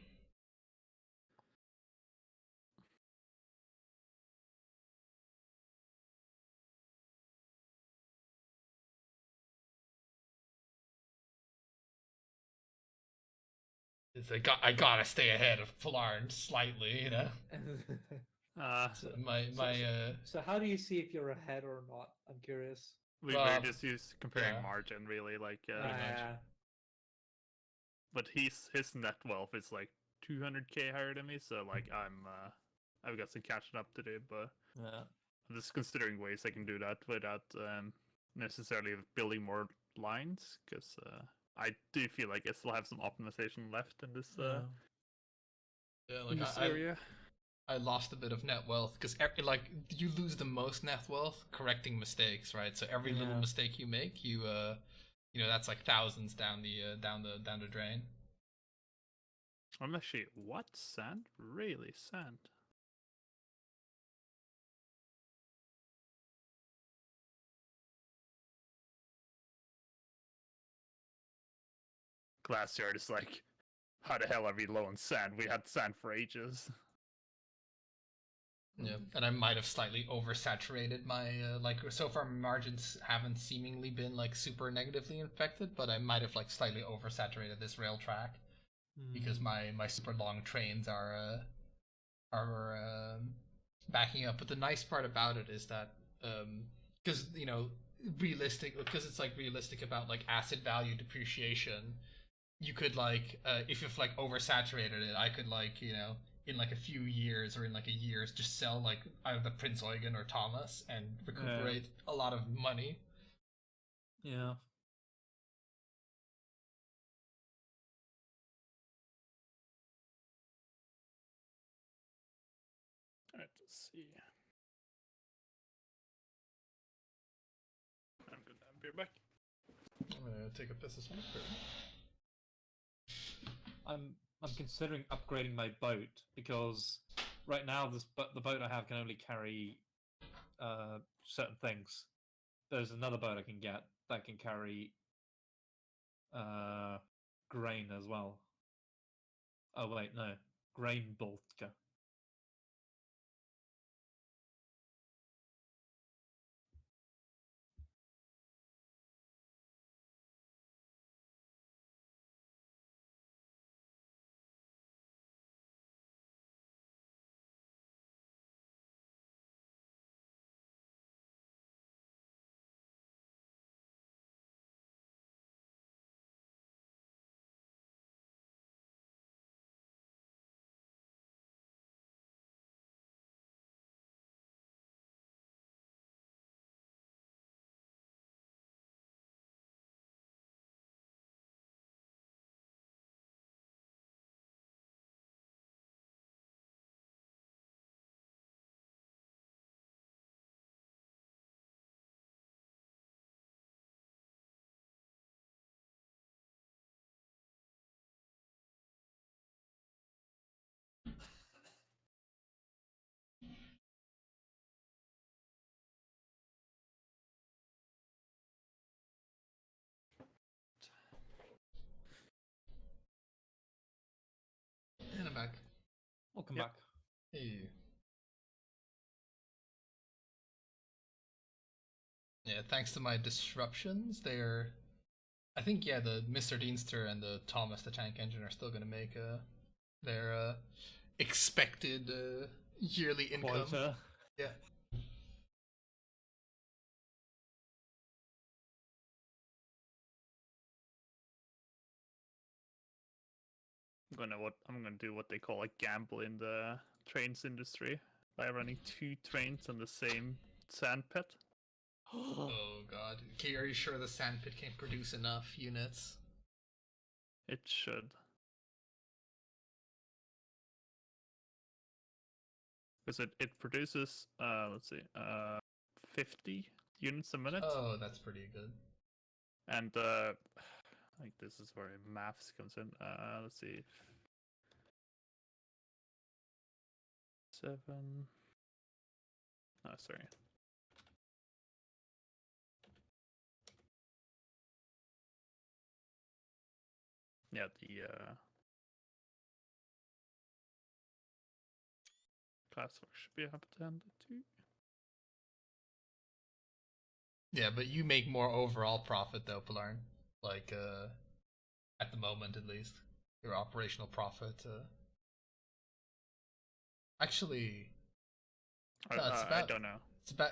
It's like I gotta stay ahead of Polarn slightly, you know. So So how do you see if you're ahead or not? I'm curious. We Well, were just comparing yeah. margin, really. Like, Yeah. but his net wealth is like 200k higher than me, so like I've got some catching up to do, but Yeah. I'm just considering ways I can do that without necessarily building more lines, because I do feel like I still have some optimization left in this Yeah, in like this area. I lost a bit of net wealth because like you lose the most net wealth correcting mistakes, right? So every little Yeah. mistake you make, you know, that's like thousands down the drain. I'm actually what sand? Really sand? Glacier is like, how the hell are we low on sand? We had sand for ages. Yeah, and I might have slightly oversaturated my like so far my margins haven't seemingly been like super negatively infected, but I might have like slightly oversaturated this rail track because my super long trains are backing up. But the nice part about it is that because you know realistic because it's like realistic about like asset value depreciation, you could like if you've like oversaturated it, I could like you know in like a few years or in like a year just sell like either Prince Eugen or Thomas and recuperate a lot of money. Yeah. Alright, let's see. I'm gonna be back. I'm gonna take a piss as well. I'm considering upgrading my boat because right now the boat I have can only carry certain things. There's another boat I can get that can carry grain as well. Oh wait, no, grain bulk. Welcome Yep. back. Hey. Yeah, thanks to my disruptions, they're. I think yeah, the Mr. Deanster and the Thomas the Tank Engine are still gonna make their expected yearly income. Quota. Yeah. I'm gonna do what they call a gamble in the trains industry by running 2 trains on the same sand pit. Oh god. Okay, are you sure the sandpit can produce enough units? It should. Because it produces let's see 50 units a minute. Oh, that's pretty good. And I think this is where maths comes in. Let's see. 7. Oh, sorry. Yeah, the classwork should be appended to. Yeah, but you make more overall profit though, Pilarn. Like at the moment at least. Your operational profit actually no, it's I about don't know.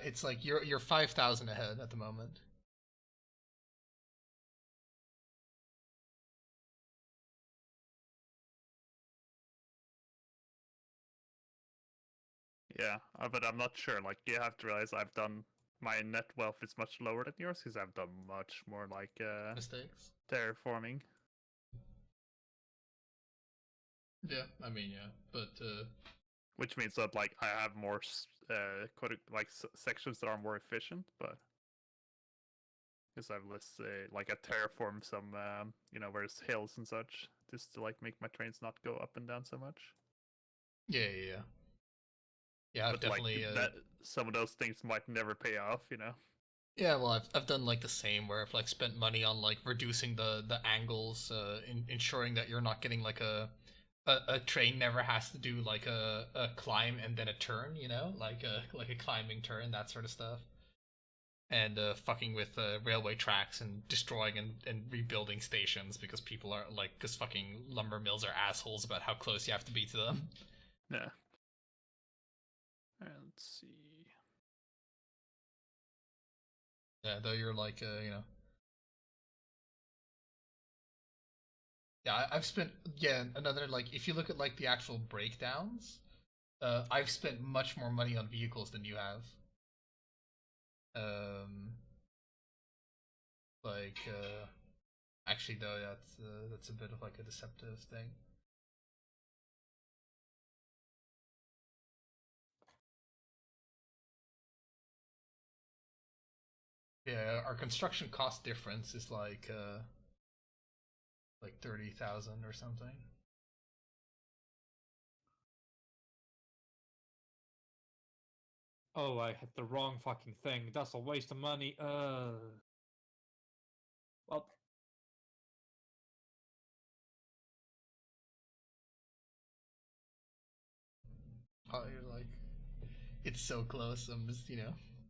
it's like you're 5,000 ahead at the moment. Yeah, but I'm not sure. Like, you have to realize I've done my net wealth is much lower than yours because I've done much more like Mistakes. terraforming. Yeah, I mean yeah, but Which means that like I have more sections that are more efficient, but because I've let's say like I terraform some where it's hills and such, just to like make my trains not go up and down so much. yeah. Yeah, I've But definitely like that, some of those things might never pay off, you know. yeah, well, I've done like the same where I've like spent money on like reducing the angles, ensuring that you're not getting like a train never has to do like a climb and then a turn, you know, like a climbing turn, that sort of stuff, and fucking with railway tracks and destroying and rebuilding stations because people are like because fucking lumber mills are assholes about how close you have to be to them. Yeah. And let's see. Yeah, though you're like you know. Yeah, I've spent yeah another like if you look at like the actual breakdowns, I've spent much more money on vehicles than you have. Um, like actually though that's a bit of like a deceptive thing. Yeah, our construction cost difference is like 30,000 or something. Oh, I hit the wrong fucking thing. That's a waste of money. Well, Oh, you're like it's so close. I'm just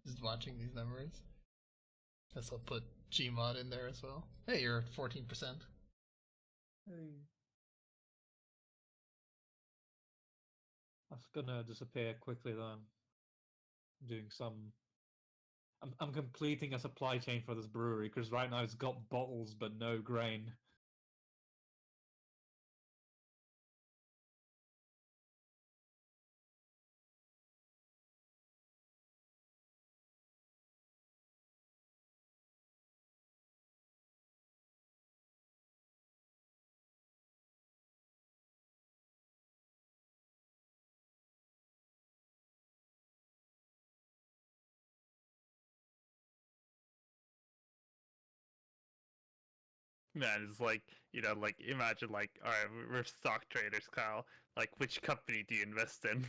just watching these numbers. Guess I'll put Gmod in there as well. Hey, you're at 14%. that's gonna disappear quickly though. I'm doing some. I'm completing a supply chain for this brewery because right now it's got bottles but no grain. Man, it's like, like imagine like, all right, we're stock traders, Kyle. Like, which company do you invest in?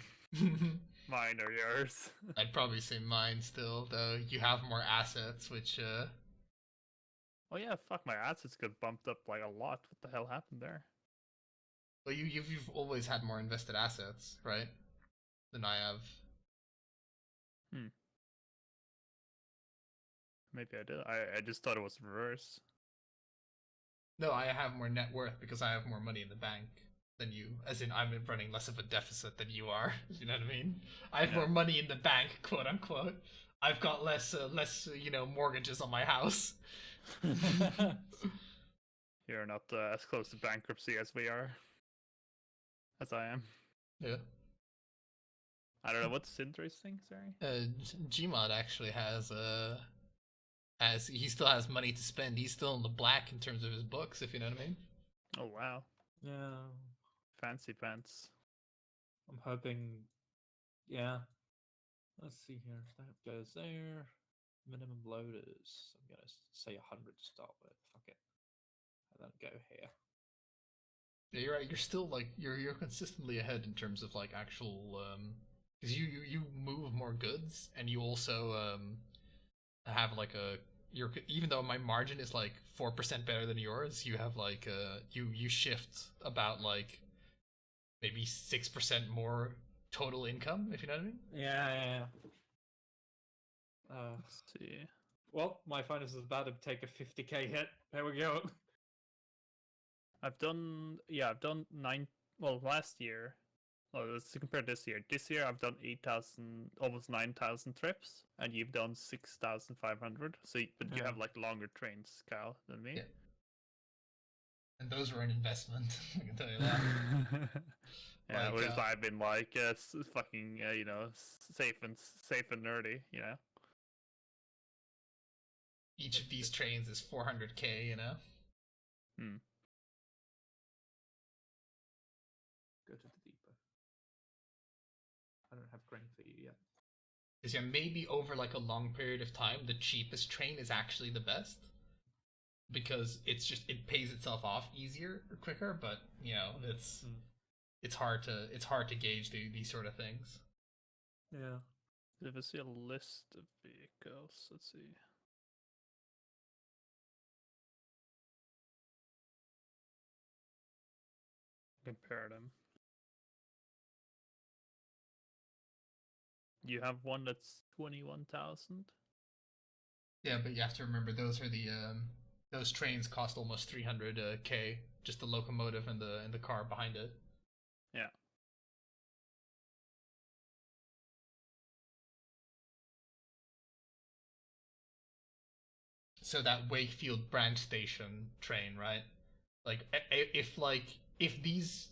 Mine or yours? I'd probably say mine still, though you have more assets, which Oh yeah, fuck, my assets got bumped up like a lot. What the hell happened there? Well, you've always had more invested assets, right? Than I have. Maybe I did. I just thought it was reverse. No, I have more net worth because I have more money in the bank than you. As in, I'm running less of a deficit than you are. You know what I mean? I have Yeah. more money in the bank, quote unquote. I've got less, mortgages on my house. You're not as close to bankruptcy as we are. As I am. Yeah. I don't know what's interesting. Sorry. Gmod actually has as he still has money to spend. He's still in the black in terms of his books, if you know what I mean. Oh wow, Yeah, fancy pants. I'm hoping. Yeah. Let's see here. That goes there. Minimum loaders. I'm gonna say 100 to start with. Fuck it. And then go here. Yeah, you're right. You're still like you're consistently ahead in terms of like actual because you move more goods and you also have like a you're even though my margin is like 4% better than yours, you have like you shift about like maybe 6% more total income, if you know what I mean. Yeah. Let's see. Well, my finance is about to take a 50k hit. There we go. I've done 9. Well, last year. Well, let's compare this year. This year I've done 8,000, almost 9,000 trips, and you've done 6,500. So, but you Yeah. have like longer trains, Kyle, than me. Yeah. And those were an investment. I can tell you that. Yeah, Like, whereas I've been like fucking safe and nerdy, you know. each of these trains is 400k, you know. Go to the depot. I don't have grain for you yet. Because yeah, maybe over like a long period of time, the cheapest train is actually the best. Because it pays itself off easier or quicker, but you know, it's hard to gauge these sort of things. Yeah. If I see a list of vehicles, let's see. Compare them. You have one that's 21,000. Yeah, but you have to remember those are the those trains cost almost 300k, just the locomotive and the car behind it. Yeah. So that Wakefield branch station train, right? Like if these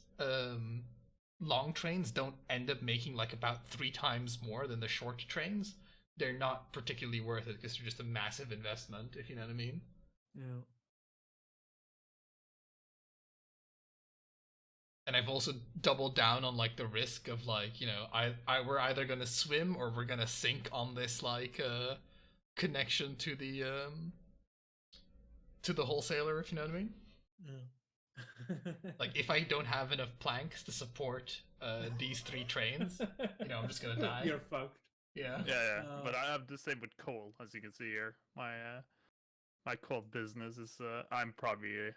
long trains don't end up making like about 3 times more than the short trains, they're not particularly worth it because they're just a massive investment, if you know what I mean. Yeah. And I've also doubled down on like the risk of like, you know, we're either gonna swim or we're gonna sink on this like connection to the wholesaler, if you know what I mean. Like if I don't have enough planks to support these 3 trains, you know, I'm just gonna die. You're fucked. Yeah. Yeah. But I have the same with coal, as you can see here. My coal business is I'm probably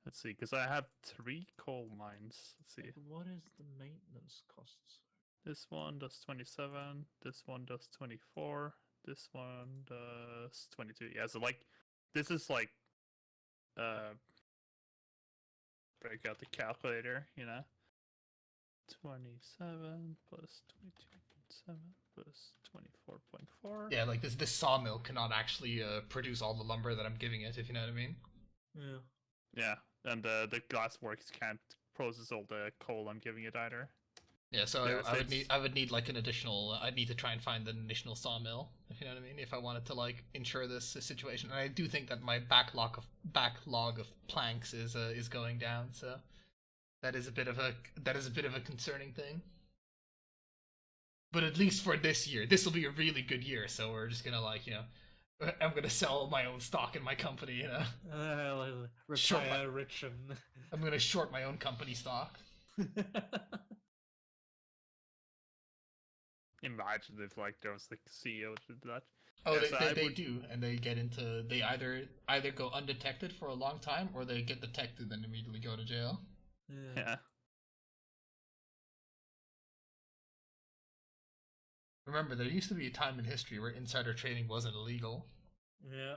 let's see, because I have 3 coal mines. Let's see. What is the maintenance costs? This one does 27. This one does 24. This one does 22. Yeah, so like this is like break out the calculator, you know. 27 plus 22.7 plus 24.4. Yeah, like this sawmill cannot actually produce all the lumber that I'm giving it, if you know what I mean. Yeah. Yeah, and the glassworks can't process all the coal I'm giving it either. Yeah, so Yeah, I would need like an additional. I'd need to try and find an additional sawmill, if you know what I mean, if I wanted to like ensure this situation. And I do think that my backlog of planks is going down. So that is a bit of a concerning thing. But at least for this year, this will be a really good year. So we're just gonna like, you know, I'm gonna sell my own stock in my company. You know, Retire rich and. I'm gonna short my own company stock. Imagine if like there was like CEO to do that. Oh, Yes, I they would- do, and they get into they either go undetected for a long time, or they get detected and immediately go to jail. Yeah. Remember, there used to be a time in history where insider trading wasn't illegal. Yeah.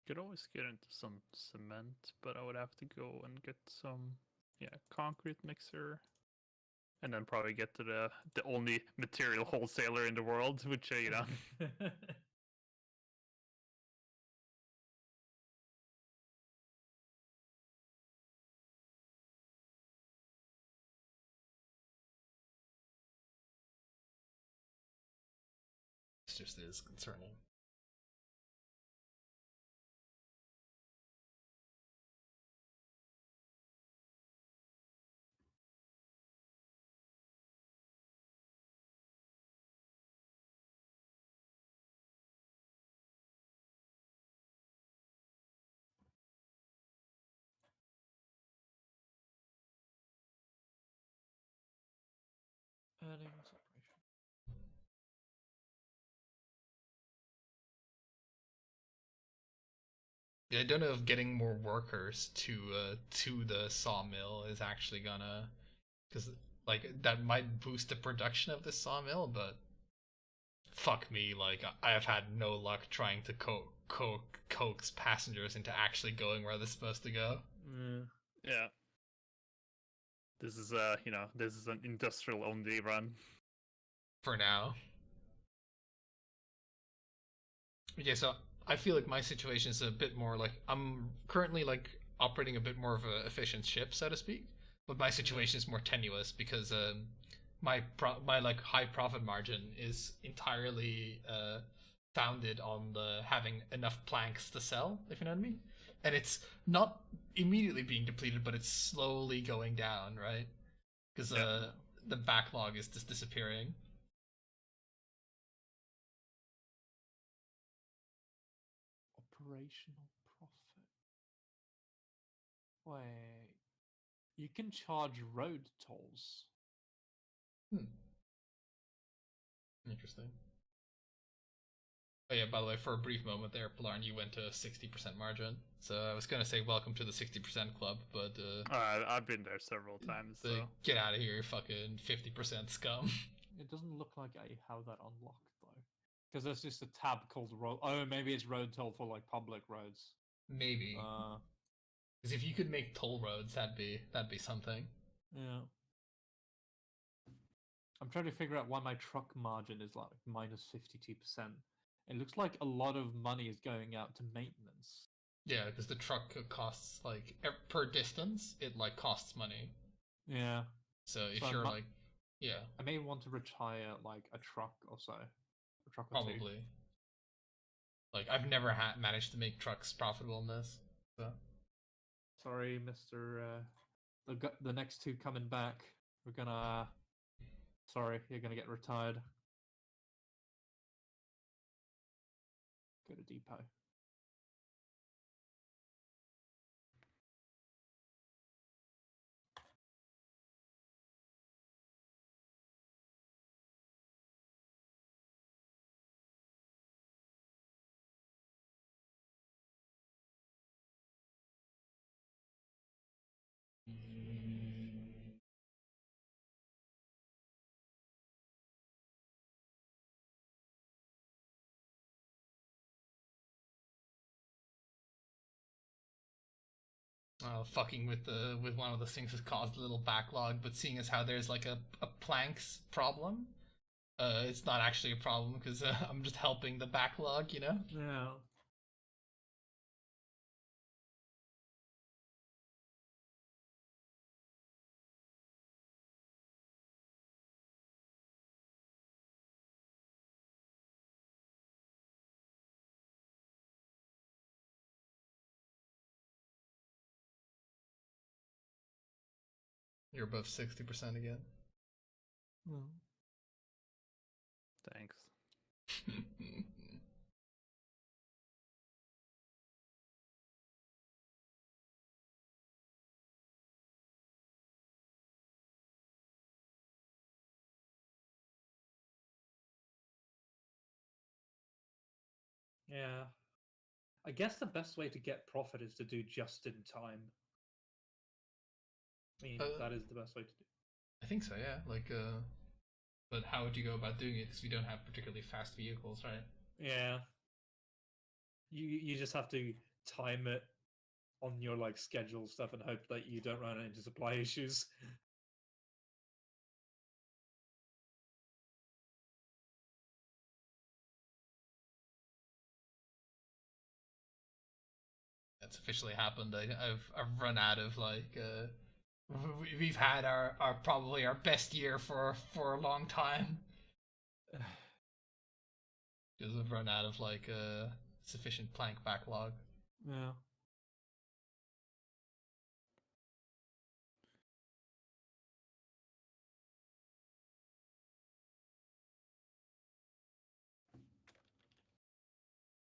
Could always get into some cement, but I would have to go and get some, concrete mixer, and then probably get to the only material wholesaler in the world, which It just is concerning. Earnings operation. Yeah, I don't know if getting more workers to the sawmill is actually gonna, because like that might boost the production of this sawmill, but fuck me, like I have had no luck trying to coax passengers into actually going where they're supposed to go. yeah. This is this is an industrial only run. For now. Okay, so I feel like my situation is a bit more like I'm currently like operating a bit more of a efficient ship, so to speak. But my situation is more tenuous because my like high profit margin is entirely founded on the having enough planks to sell, if you know what I mean. And it's not immediately being depleted, but it's slowly going down, right? Because the backlog is just disappearing. Operational profit. Wait. You can charge road tolls. Interesting. Oh yeah, by the way, for a brief moment there, Blarn, you went to 60% margin. So I was gonna say welcome to the 60% club, but I've been there several times. So get out of here, you fucking 50% scum. It doesn't look like I have that unlocked though, because there's just a tab called road. Oh, maybe it's road toll for like public roads. Maybe. Because if you could make toll roads, that'd be something. Yeah. I'm trying to figure out why my truck margin is like minus 52%. It looks like a lot of money is going out to maintenance. Yeah, because the truck costs like per distance, it like costs money. Yeah. So if So you're like, yeah, I may want to retire like a truck or so. A truck or two. probably. Like I've never managed to make trucks profitable in this. So Sorry, Mr. The next two coming back. We're gonna. Sorry, you're gonna get retired. Go to depot. fucking with one of the things has caused a little backlog, but seeing as how there's like a planks problem, it's not actually a problem because I'm just helping the backlog, you know? Yeah. You're above 60% again. thanks. Yeah. I guess the best way to get profit is to do just in time. I mean, that is the best way to do. I think so, yeah. Like, but how would you go about doing it? Because we don't have particularly fast vehicles, right? Yeah. You just have to time it on your like schedule stuff and hope that you don't run into supply issues. That's officially happened. I've run out of like we've had our probably our best year for a long time because we've run out of like sufficient plank backlog. Yeah.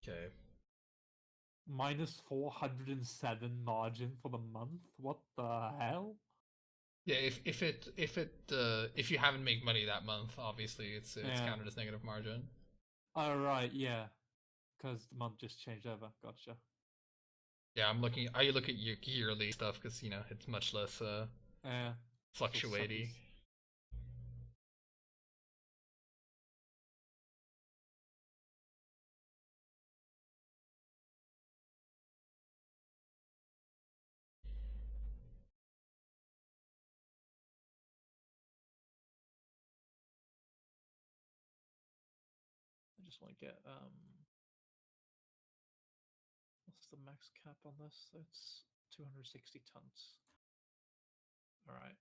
Okay. Minus 407 margin for the month? What the hell? Yeah, if you haven't made money that month, obviously it's Yeah. counted as negative margin. Oh, right, yeah. Because the month just changed over. Gotcha. Yeah, I'm looking. I look at your yearly stuff because you know it's much less Yeah. fluctuating. I just want to get what's the max cap on this? It's 260 tons. All right.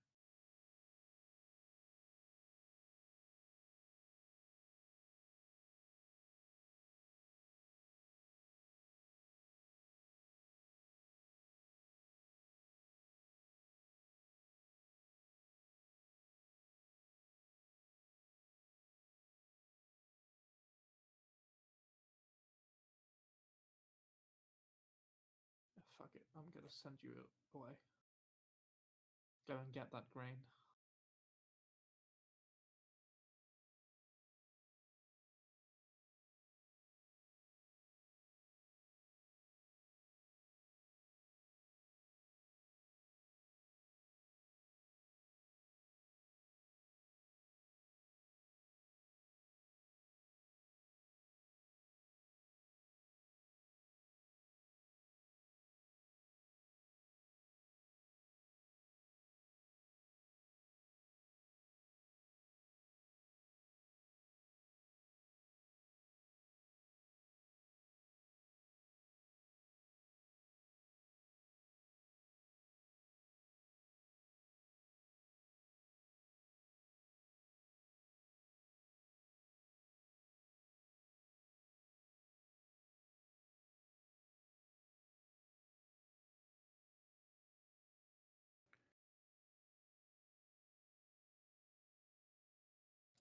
Fuck it. I'm gonna send you away. Go and get that grain.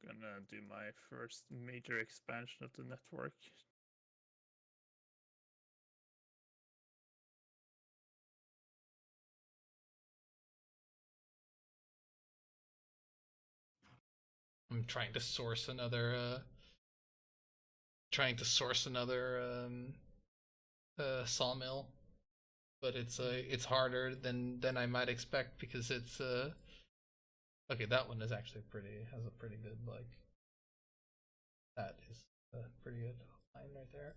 Gonna do my first major expansion of the network. I'm trying to source another sawmill, but it's harder than I might expect because it's okay. That one is actually has a pretty good like that is a pretty good line right there.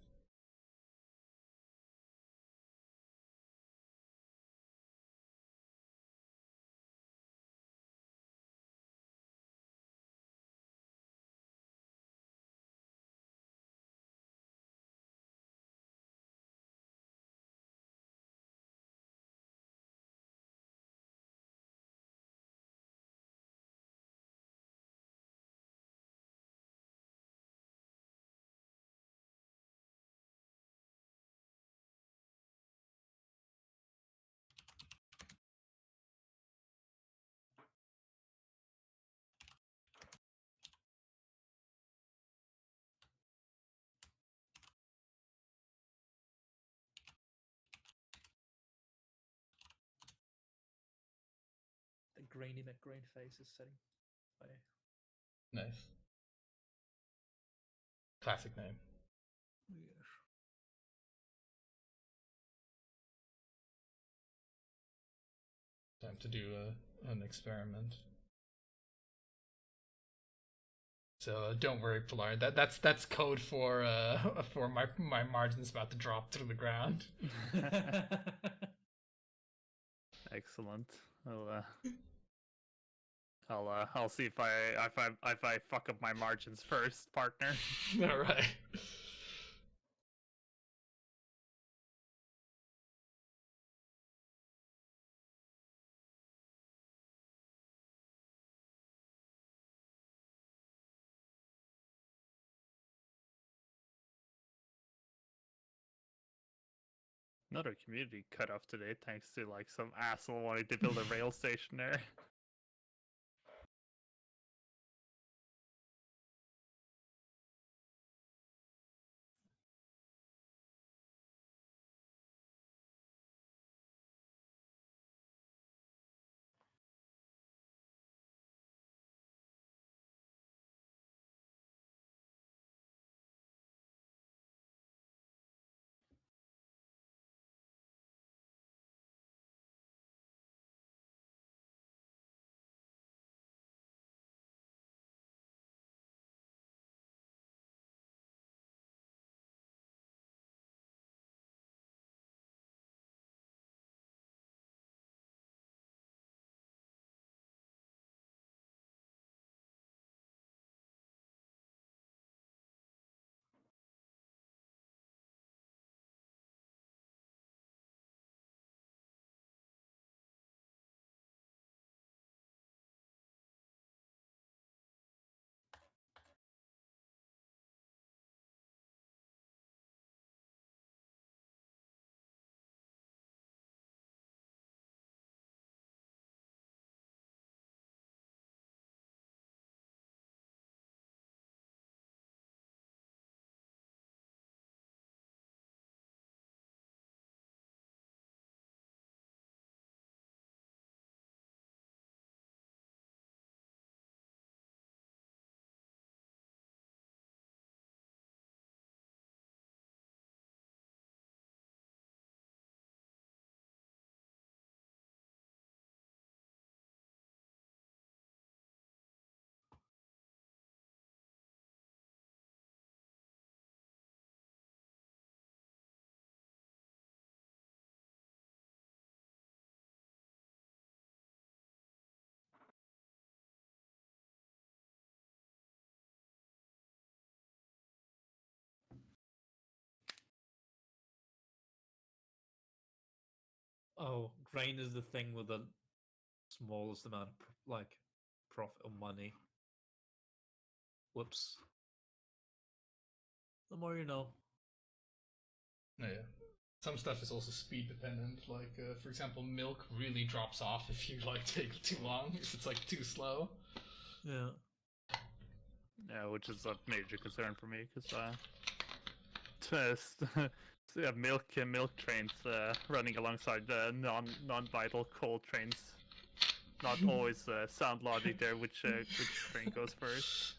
The grainy McGrain face is setting. Nice. Classic name. Yes. Time to do an experiment. So don't worry, Pilar. That's code for for my margins about to drop through the ground. Excellent. I'll see if I fuck up my margins first, partner. All right. Another community cut off today, thanks to like some asshole wanting to build a rail station there. Oh, grain is the thing with the smallest amount of like profit or money. Whoops. The more you know. Yeah. Some stuff is also speed dependent. Like, for example, milk really drops off if you like take too long. If it's like too slow. Yeah. Yeah, which is a major concern for me because so yeah, milk trains running alongside the non-vital coal trains. Not always sound logic there. Which train goes first?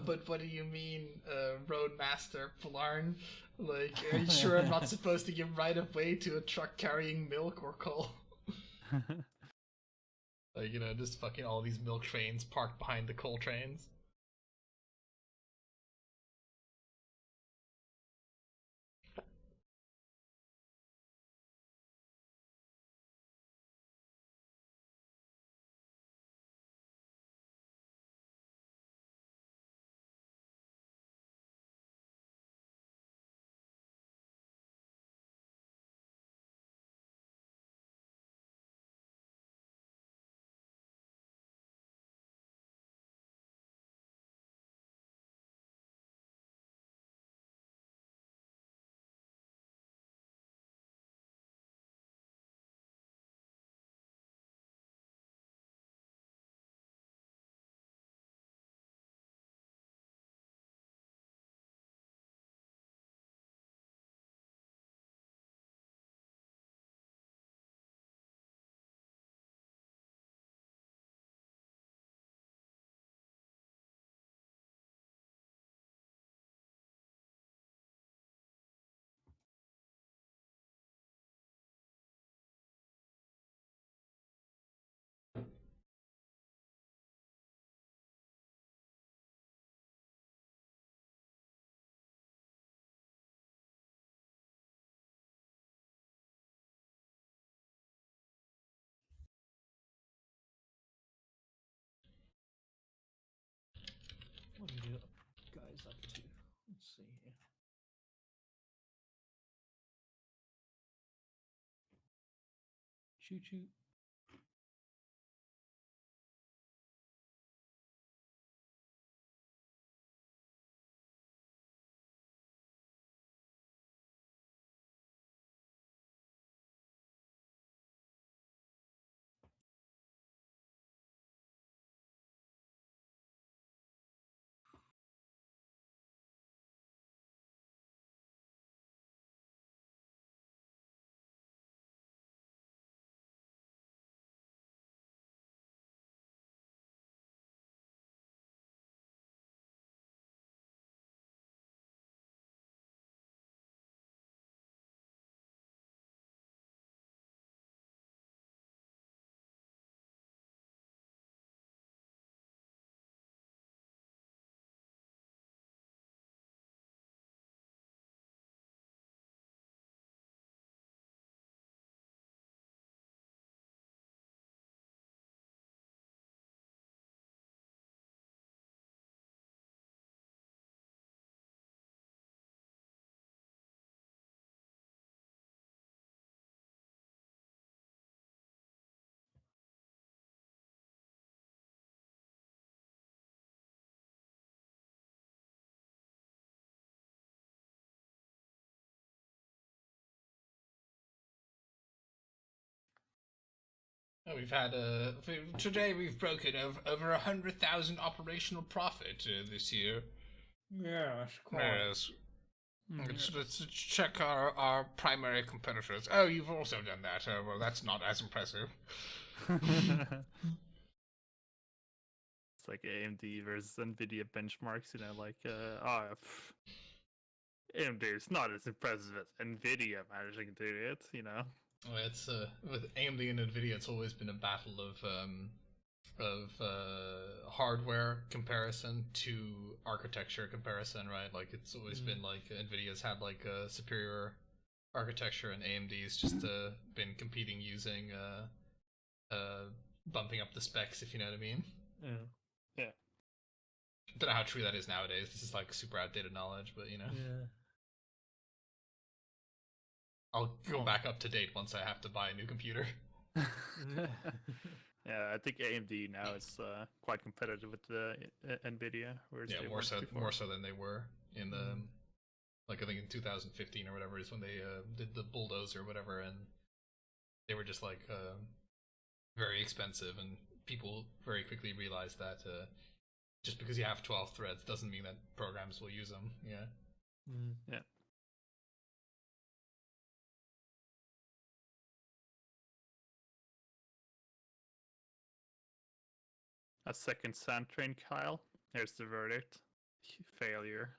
But what do you mean, Roadmaster Polarn? Like, are you sure I'm not supposed to give right of way to a truck carrying milk or coal? Like, you know, just fucking all these milk trains parked behind the coal trains. guys up to? Let's see here. Choo choo. We've had today we've broken over 100,000 operational profit this year. Yes, quite. Yes. Let's check our primary competitors. Oh, you've also done that. Well, that's not as impressive. It's like AMD versus Nvidia benchmarks, you know, like AMD is not as impressive as Nvidia managing to do it, you know. Well, it's with AMD and Nvidia, it's always been a battle of hardware comparison to architecture comparison, right? Like it's always been like Nvidia's had like a superior architecture, and AMD's just been competing using bumping up the specs, if you know what I mean. Yeah. Don't know how true that is nowadays. This is like super outdated knowledge, but you know. Yeah. I'll go back up to date once I have to buy a new computer. Yeah, I think AMD now is quite competitive with the Nvidia. Whereas Yeah, they more weren't so before. than they were in the like I think in 2015 or whatever is when they did the bulldozer or whatever, and they were just like very expensive, and people very quickly realized that just because you have 12 threads doesn't mean that programs will use them. Yeah. Yeah. A second sand train, Kyle. Here's the verdict. Failure.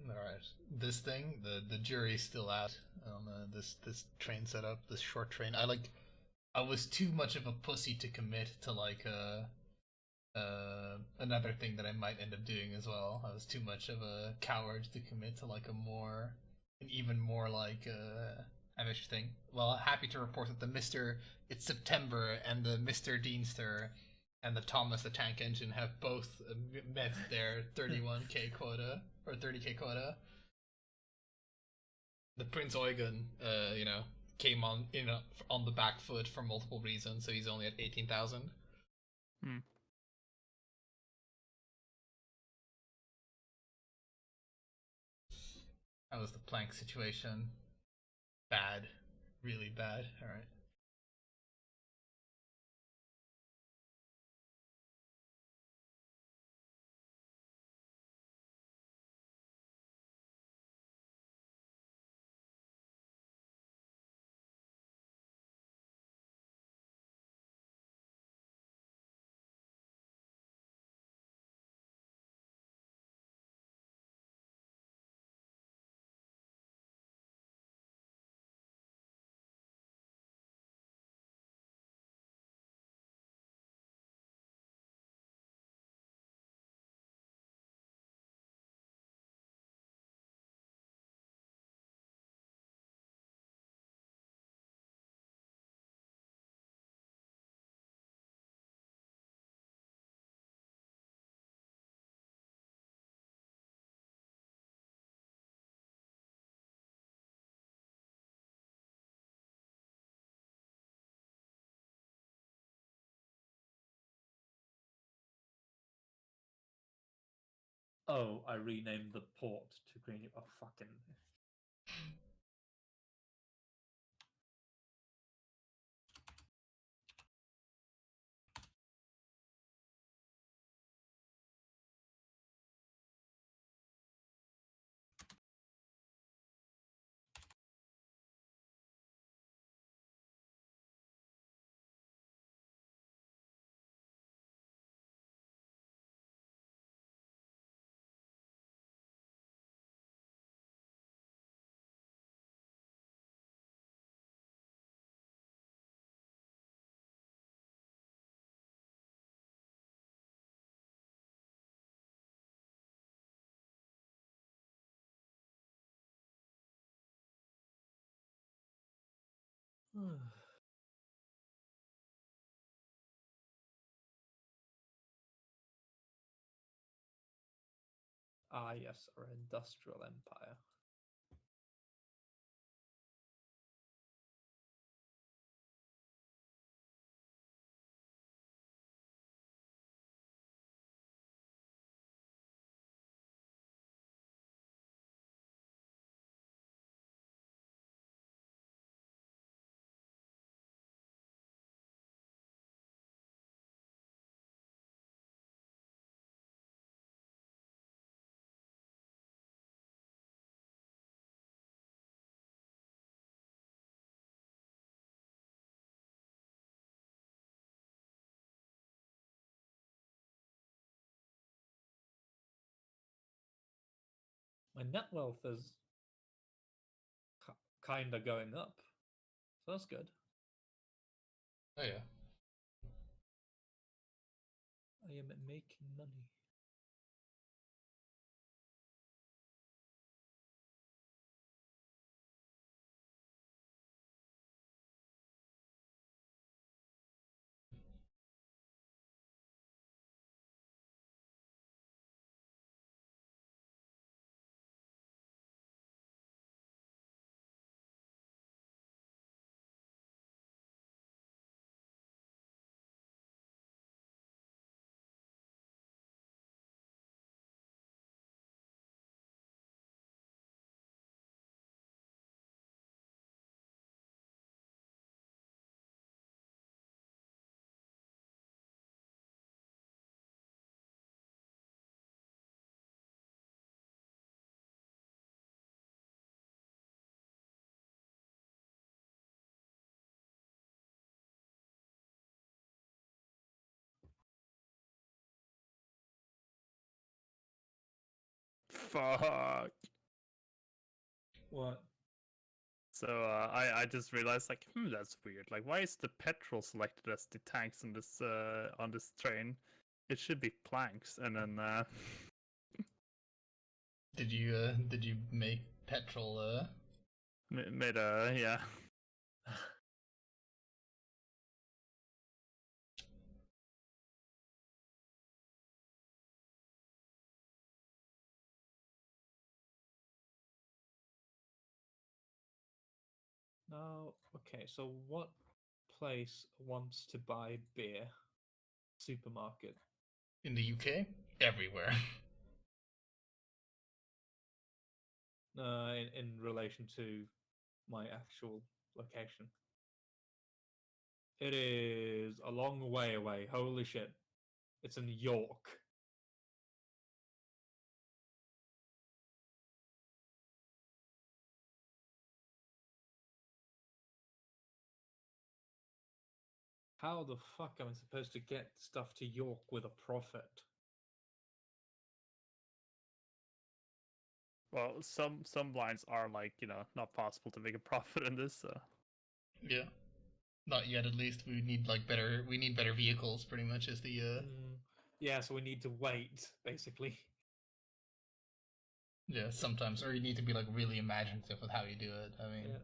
All right, this thing, the jury's still out on this train setup, this short train. I was too much of a pussy to commit to like another thing that I might end up doing as well. I was too much of a coward to commit to like an even more like ambitious thing. Well, happy to report that it's September, and the Mr. Deanster and the Thomas the Tank Engine have both met their 31k quota or 30k quota. The Prince Eugen, came on the back foot for multiple reasons, so he's only at 18,000. That was the plank situation. Bad. Really bad. Alright. Oh, I renamed the port to Green. Oh, fucking. Ah, yes, our industrial empire. My net wealth is kind of going up, so that's good. Oh yeah. I am making money. Fuck. What? So I just realized like, that's weird. Like, why is the petrol selected as the tanks on this train? It should be planks, and then Did you make petrol made a yeah. Now, okay, so what place wants to buy beer? Supermarket. in the UK? Everywhere. In relation to my actual location. It is a long way away. Holy shit. It's in York. How the fuck am I supposed to get stuff to York with a profit? Well, some lines are like, not possible to make a profit in this. So. Yeah. Not yet, at least. We need better vehicles, pretty much, is the Yeah, so we need to wait, basically. yeah, sometimes. Or you need to be, like, really imaginative with how you do it. I mean, Yeah.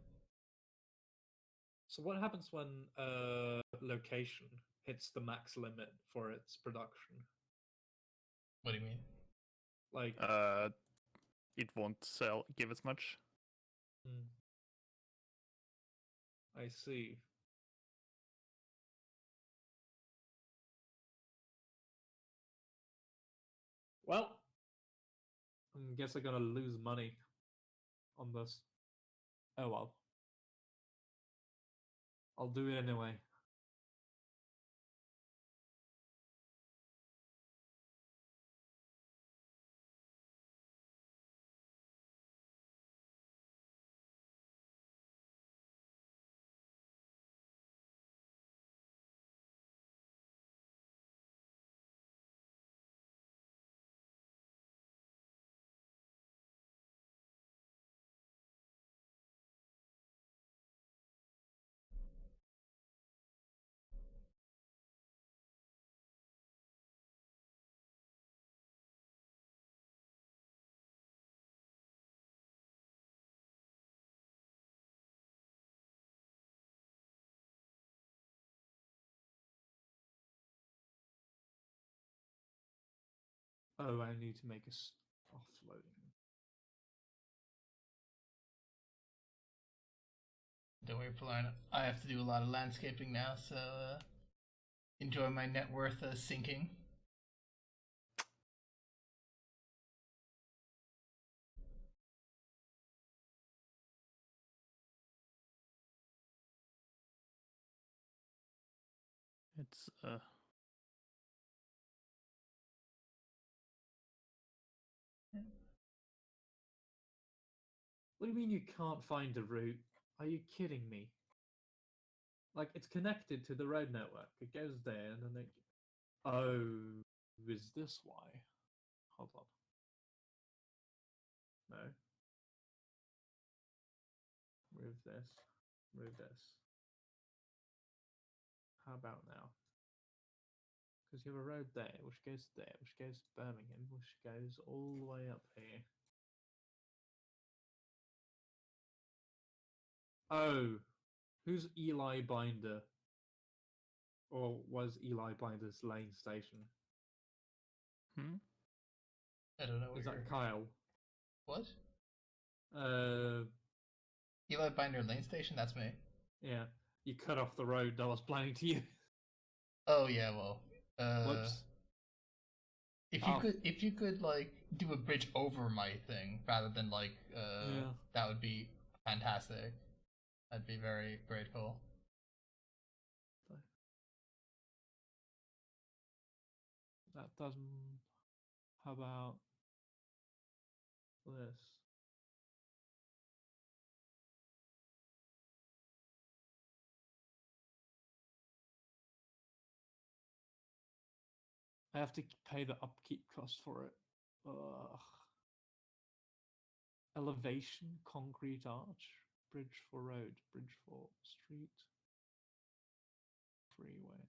So what happens when a location hits the max limit for its production? what do you mean? Like, It won't give as much. I see. Well, I guess I'm gonna lose money on this. Oh well. I'll do it anyway. Oh, I need to make a offloading. Don't worry, Polarn. I have to do a lot of landscaping now, so enjoy my net worth sinking. It's What do you mean you can't find a route? Are you kidding me? Like, it's connected to the road network. It goes there, and then it... Oh, is this why? Hold on. No. Move this. Move this. How about now? Because you have a road there, which goes there, which goes to Birmingham, which goes all the way up here. Oh, who's Eli Binder? Or was Eli Binder's lane station? I don't know. Is that Kyle? What? Uh, Eli Binder Lane Station? That's me. yeah. You cut off the road that was planning to use. Oh yeah, well. Whoops. If you could like do a bridge over my thing rather than like Yeah. that would be fantastic. I'd be very grateful. That doesn't... How about this? I have to pay the upkeep cost for it. Ugh. Elevation, concrete arch, bridge for road, bridge for street, freeway.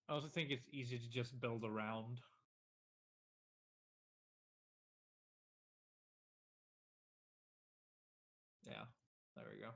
I also think it's easier to just build around. Yeah, there we go.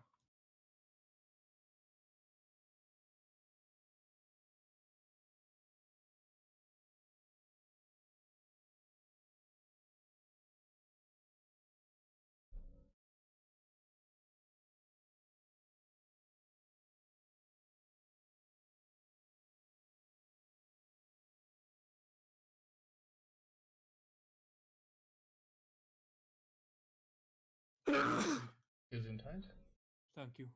Gesundheit. Thank you.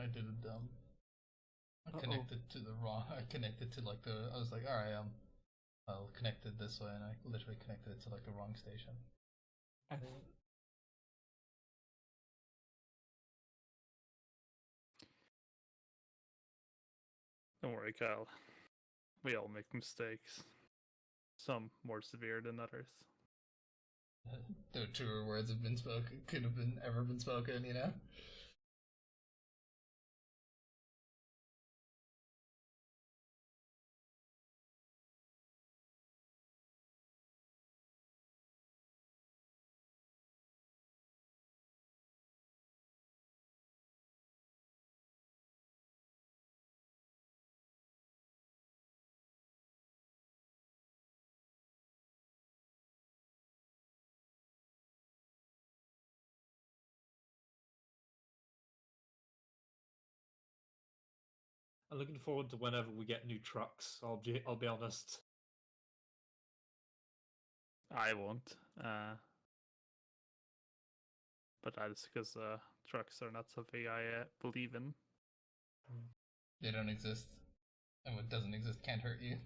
I did it dumb. I connected to the wrong. I connected to like the. I was like, all right, I'll connect it this way, and I literally connected it to like the wrong station. Don't worry, Kyle. We all make mistakes. Some more severe than others. No truer words have been spoken, could have been ever been spoken, you know? I'm looking forward to whenever we get new trucks. I'll be honest. I won't. But that's because trucks are not something I believe in. They don't exist. And what doesn't exist can't hurt you.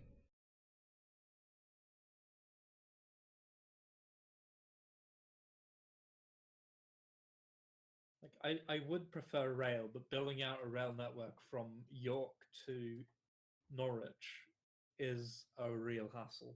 Like I would prefer rail, but building out a rail network from York to Norwich is a real hassle.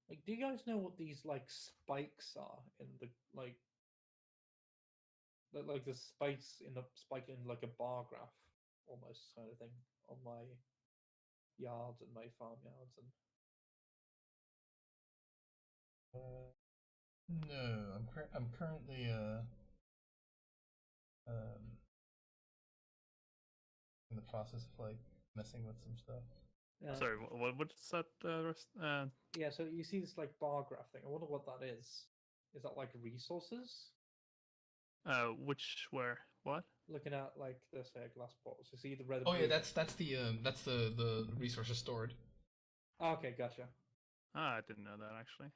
Like, do you guys know what these like spikes are in the like the spikes in a spike in like a bar graph almost kind of thing on my yards and my farmyards and No, I'm currently um in the process of like messing with some stuff. Sorry, what's that? Yeah, so you see this like bar graph thing. I wonder what that is. Is that like resources? Which where what? Looking at like this here glass bottles, you see the red. And Oh yeah, blue that's the resources stored. thing? Okay, gotcha. Ah, I didn't know that actually.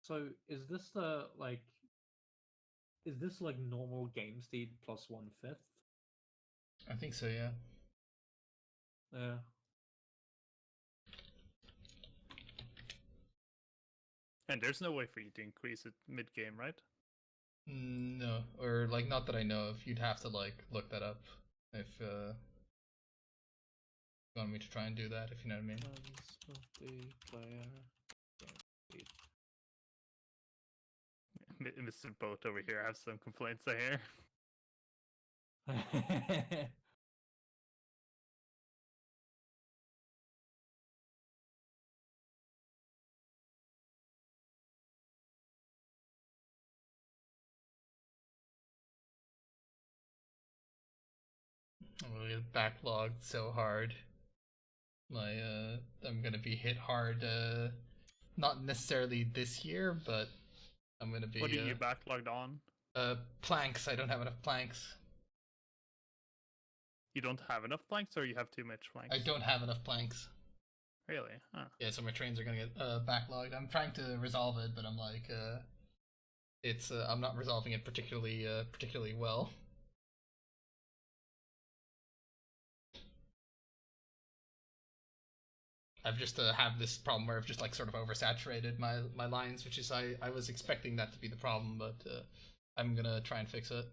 So is this the like? Is this like normal game speed plus 1/5? I think so, yeah. Yeah. And there's no way for you to increase it mid game, right? No, or like not that I know of. You'd have to like look that up if you want me to try and do that, if you know what I mean. Multiplayer Mr. Boat over here has some complaints I hear. game. I'm gonna get backlogged so hard. I'm gonna be hit hard. Not necessarily this year, but I'm gonna be. What are you backlogged on? Planks. I don't have enough planks. You don't have enough planks, or you have too much planks? I don't have enough planks. Really? Huh. Yeah, so my trains are gonna get backlogged. I'm trying to resolve it, but I'm like, I'm not resolving it particularly well. I've just have this problem where I've just like sort of oversaturated my lines, which is I was expecting that to be the problem, but I'm gonna try and fix it.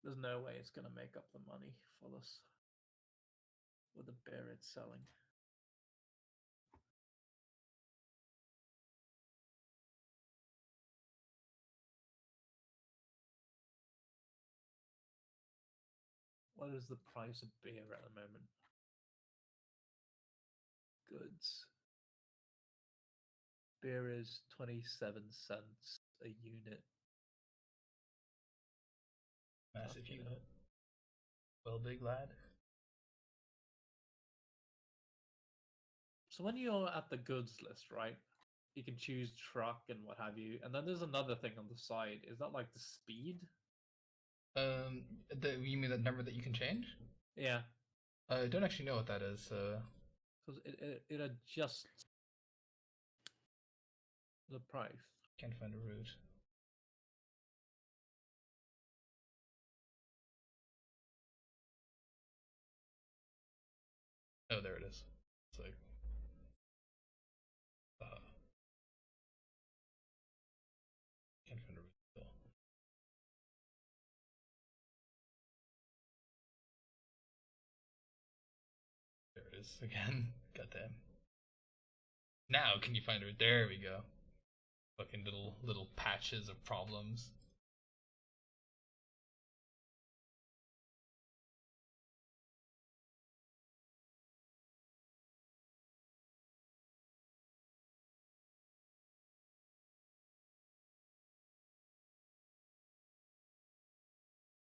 There's no way it's gonna make up the money for this with the beer it's selling. What is the price of beer at the moment? Goods. Beer is 27 cents a unit. Massive Fucking unit. hell. Well, big lad. So when you're at the goods list, right? You can choose truck and what have you, and then there's another thing on the side. Is that like the speed? You mean that number that you can change? Yeah, I don't actually know what that is. because it adjusts the price. Can't find a route. Oh, there it is. It's like, can't find a route. Still. There it is again. Goddamn. Now can you find a route? There we go. Fucking little patches of problems.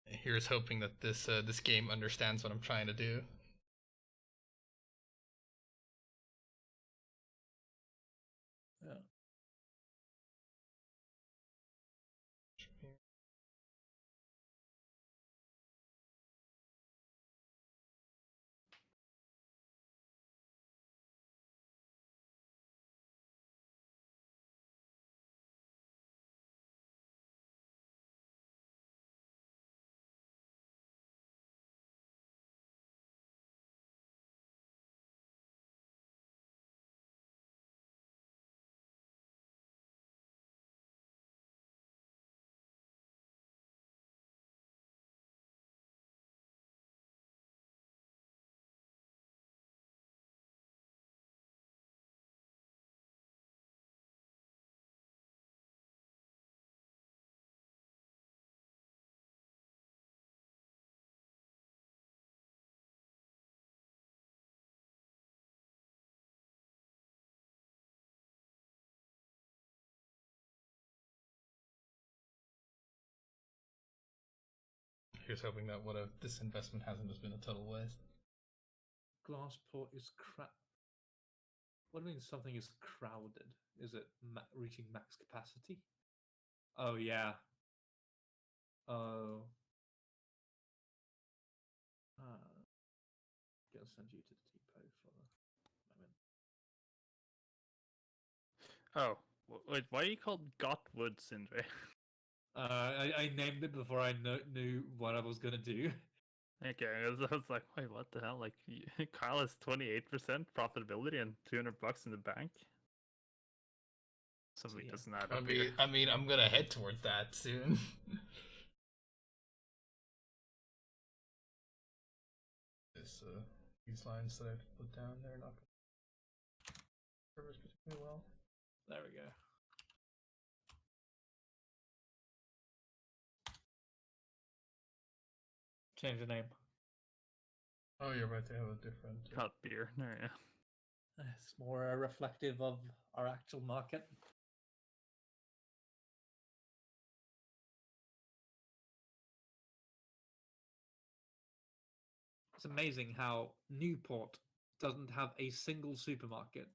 Here's hoping that this game understands what I'm trying to do. Yeah. Here's hoping that this investment hasn't just been a total waste. Glassport is crap. What do you mean something is crowded? Is it reaching max capacity? Oh yeah. Oh. Gonna send you to the depot for a moment. Oh, wait. Why are you called Gotwood, Sindre? I named it before I knew what I was gonna do. Okay, I was like, wait, what the hell? Like, Kyle has 28% profitability and $200 in the bank. Something yeah. doesn't add up here. I mean, I'm gonna head towards that soon. These lines that I've put down, they're not. servers particularly well. There we go. Change the name. Oh, you're right. They have a different. Cut beer. There, yeah. It's more reflective of our actual market. It's amazing how Newport doesn't have a single supermarket.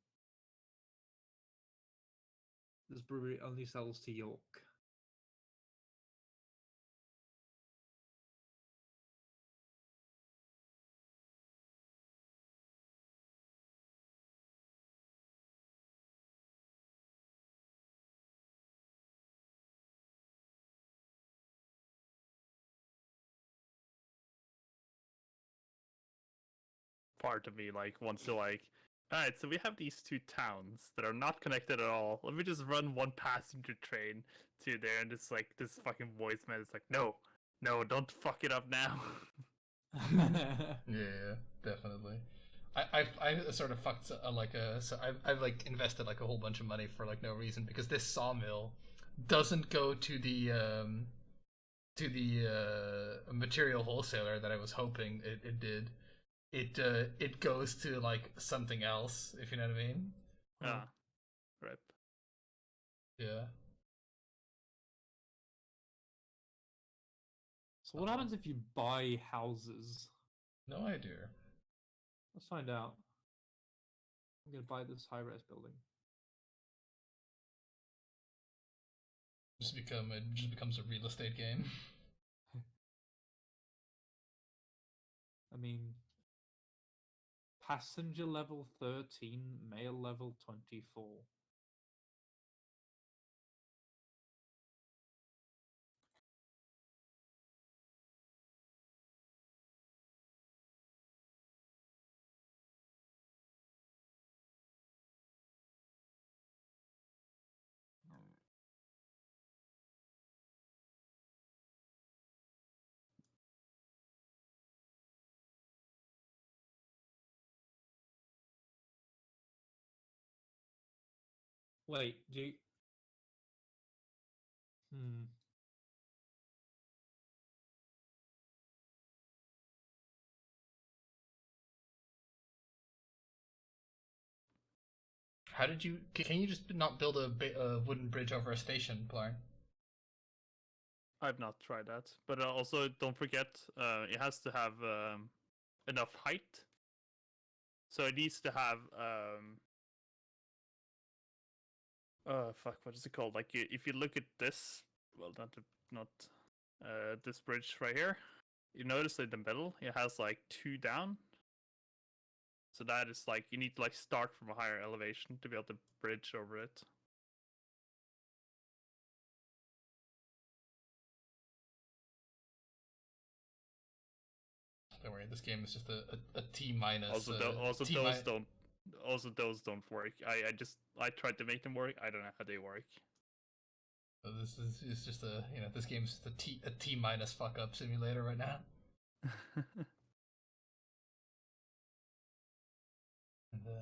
This brewery only sells to York. Part of me like wants to like, alright, so we have these two towns that are not connected at all. Let me just run one passenger train to there, and it's like this fucking voice man is like, no, don't fuck it up now. Yeah, definitely. I sort of fucked so I've like invested like a whole bunch of money for like no reason because this sawmill doesn't go to the material wholesaler that I was hoping it did. It goes to like something else, if you know what I mean. Ah, rip. Yeah. So what happens if you buy houses? No idea. Let's find out. I'm gonna buy this high-rise building. It just becomes a real estate game. I mean, passenger level 13, male level 24. Wait, do you... Hmm. How did you? Can you just not build a wooden bridge over a station, Blarn? I've not tried that, but also don't forget, it has to have enough height. So it needs to have fuck, what is it called? Like if you look at this, well, not this bridge right here. You notice in the middle, it has like two down. So that is like you need to like start from a higher elevation to be able to bridge over it. Don't worry, this game is just a T minus. Also, those don't work. I tried to make them work. I don't know how they work. So this is just this game's just a T minus fuck up simulator right now. And then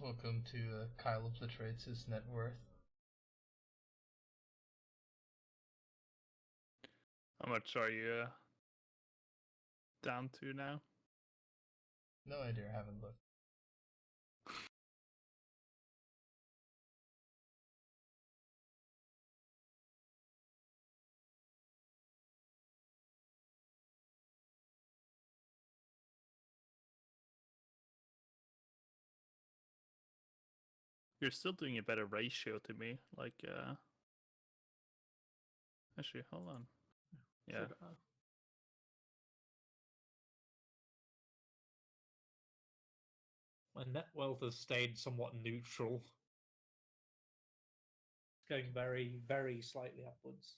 Welcome to Kyle obliterates his net worth. How much are you down to now? No idea, I haven't looked. You're still doing a better ratio to me. Like, actually, hold on. Yeah. Should, my net wealth has stayed somewhat neutral. It's going very, very slightly upwards.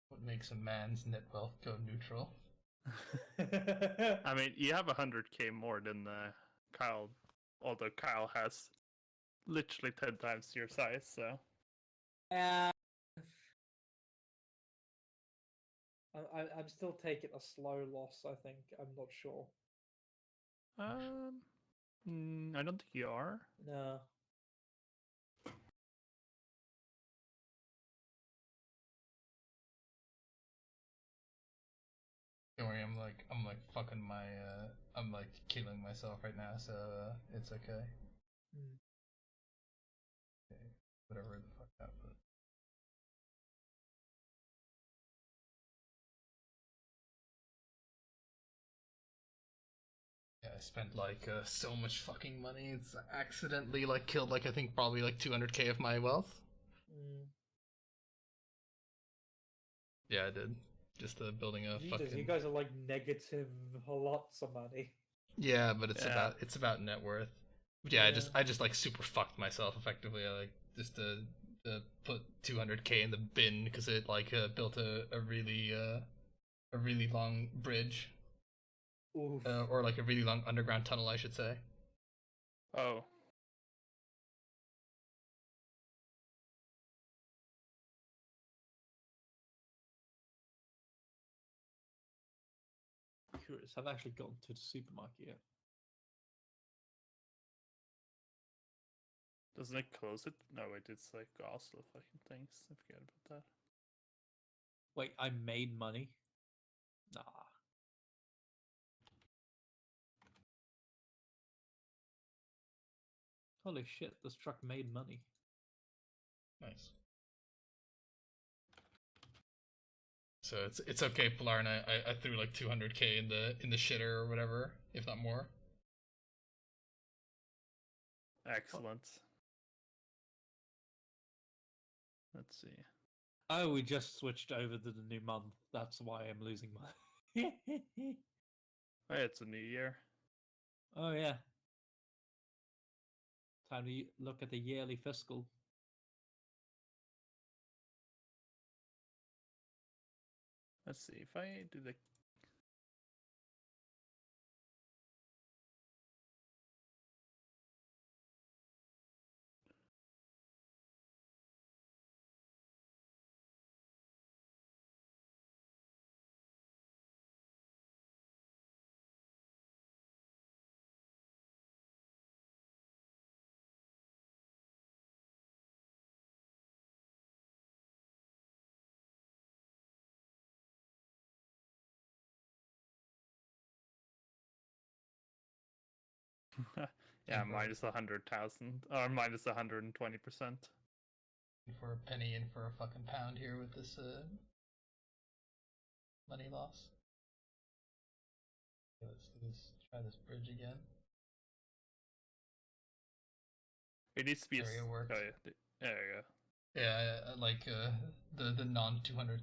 What makes a man's net wealth go neutral? I mean, you have 100k more than Kyle, although Kyle has literally 10 times your size, so. I'm still taking a slow loss, I think. I'm not sure. I don't think you are. No. Don't worry, I'm like fucking my I'm like killing myself right now, so it's okay. Mm. Okay, whatever the fuck happened. Yeah, I spent like so much fucking money. It's accidentally like killed like I think probably like 200k of my wealth. Mm. Yeah, I did. Just building a Jesus, fucking. you guys are like negative lots of money. Yeah, but it's Yeah. about net worth. Yeah, Yeah. I just like super fucked myself effectively. I like just put 200k in the bin because it like built a really long bridge Oof. or like a really long underground tunnel, I should say. Oh. Curious, I've actually gotten to the supermarket yet. Doesn't it close it? No, wait, it's like Oslo fucking things. I forget about that. Wait, I made money? Nah. Holy shit, this truck made money. Nice. So it's okay, Pilar, and I threw like 200k in the shitter or whatever, if not more. Excellent. Let's see. Oh, we just switched over to the new month. That's why I'm losing money. Oh, it's a new year. Oh, yeah. Time to look at the yearly fiscal. Let's see if I do the. Yeah, And for, minus 100,000 or minus 120%. for a penny and for a fucking pound here with this money loss. Okay, let's do this. Try this bridge again. It needs to be. There we go, worked. Oh, yeah. There you go. Yeah, I like the non 200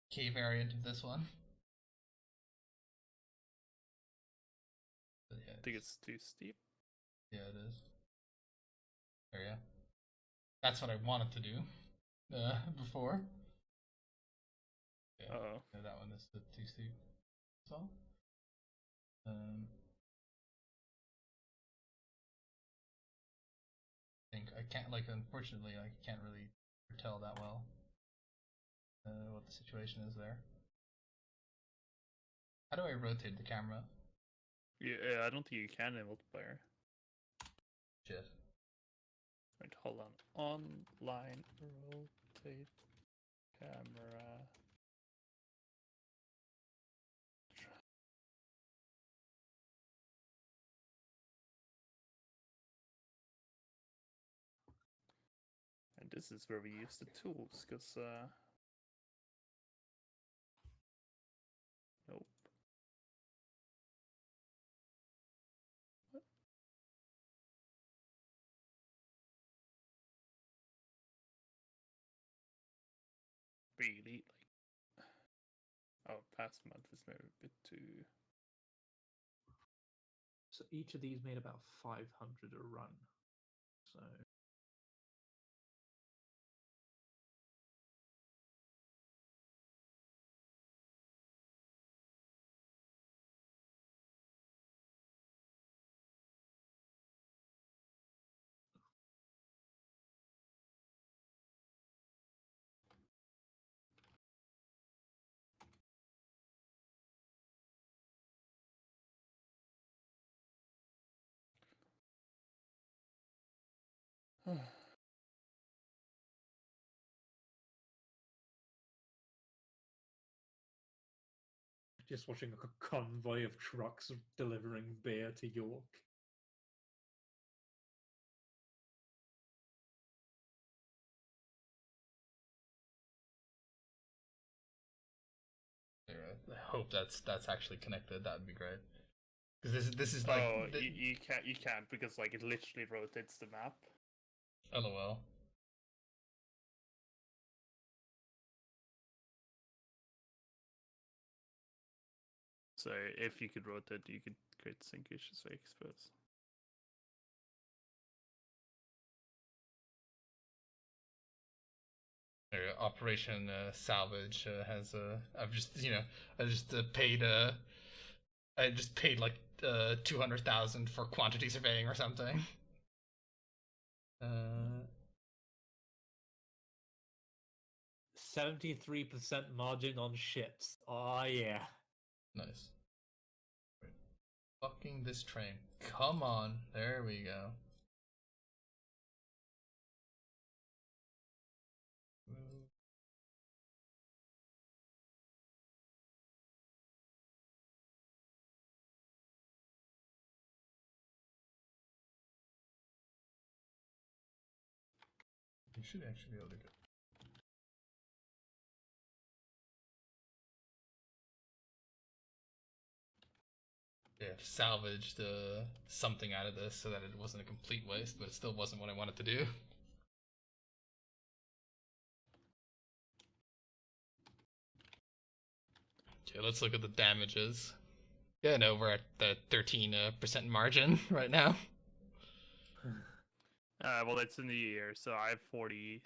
k variant of this one. But yeah, I think it's too steep. yeah, it is. There, yeah. That's what I wanted to do before. Yeah, Uh-oh. yeah, that one is too steep. So, I think I can't like. Unfortunately, I can't really tell that well what the situation is there. How do I rotate the camera? Yeah, I don't think you can in multiplayer. Shit. Wait, hold on. Online rotate camera. And this is where we use the tools, because nope. What? Really? Like, oh, past month is maybe a bit too. So each of these made about 500 a run. So Just watching a convoy of trucks delivering beer to York. I hope that's actually connected. That would be great. Because this is like Oh, you can't because like it literally rotates the map. LOL. So if you could rotate, you could create sync issues, I suppose. Operation Salvage has I've just I just paid like 200,000 for quantity surveying or something. 73% margin on ships. Oh yeah. Nice. Fucking this train. Come on. There we go. You should actually be able to go. Yeah, salvaged something out of this so that it wasn't a complete waste, but it still wasn't what I wanted to do. Okay, let's look at the damages. Yeah, no, we're at the 13% margin right now. Well, it's in the year, so I have 46%.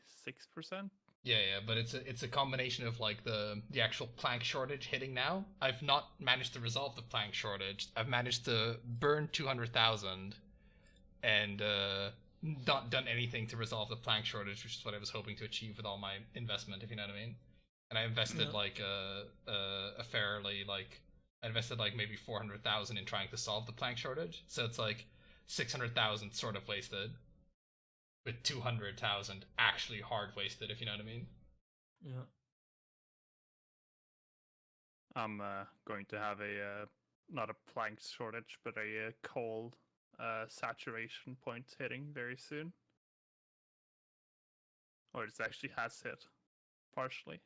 Yeah, but it's a combination of like the actual plank shortage hitting now. I've not managed to resolve the plank shortage. I've managed to burn 200,000 and not done anything to resolve the plank shortage, which is what I was hoping to achieve with all my investment, if you know what I mean. And I invested Yeah. like a fairly like I invested like maybe 400,000 in trying to solve the plank shortage. So it's like 600,000 sort of wasted, with 200,000 actually hard wasted, if you know what I mean. Yeah. I'm going to have a not a plank shortage, but a coal saturation point hitting very soon. Or it actually has hit, partially.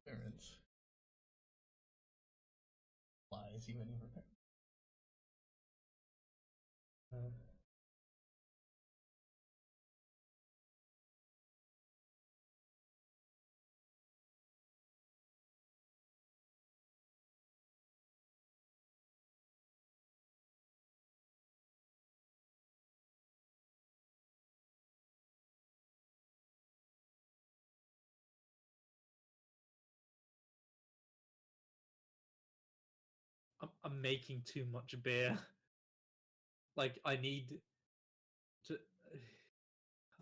Parents. Why is he waiting for parents? I'm making too much beer. Like I need to.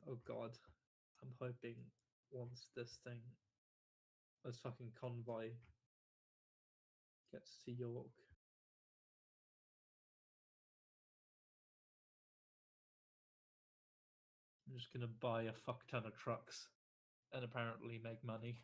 Oh god, I'm hoping once this fucking convoy gets to York, I'm just gonna buy a fuck ton of trucks and apparently make money.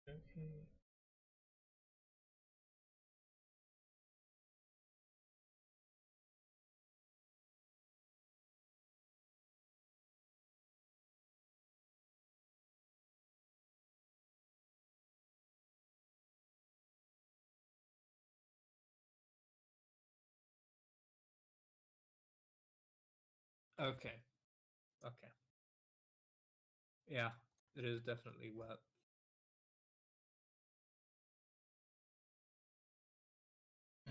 Okay. Okay. Okay. Yeah, it is definitely wet.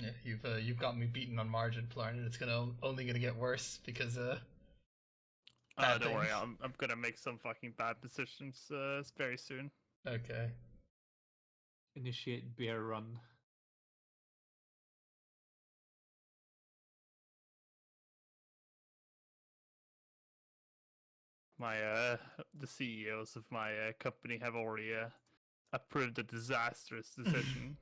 Yeah, you've got me beaten on margin, Plarn, and it's only gonna get worse because bad Don't worry, things. I'm gonna make some fucking bad decisions very soon. Okay. Initiate beer run. My the CEOs of my company have already approved a disastrous decision.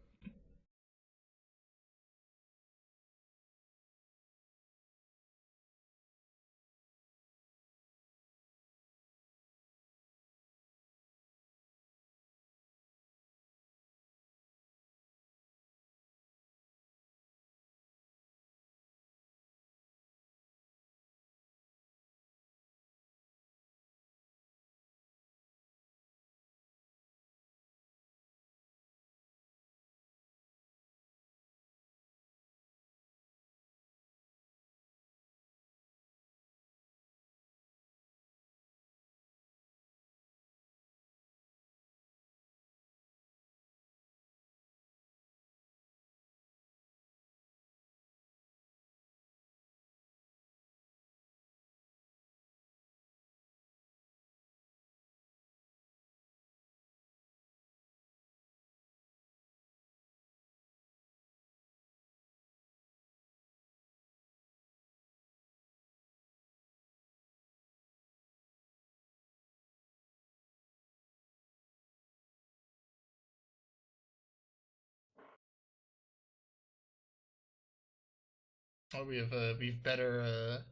Oh, we've better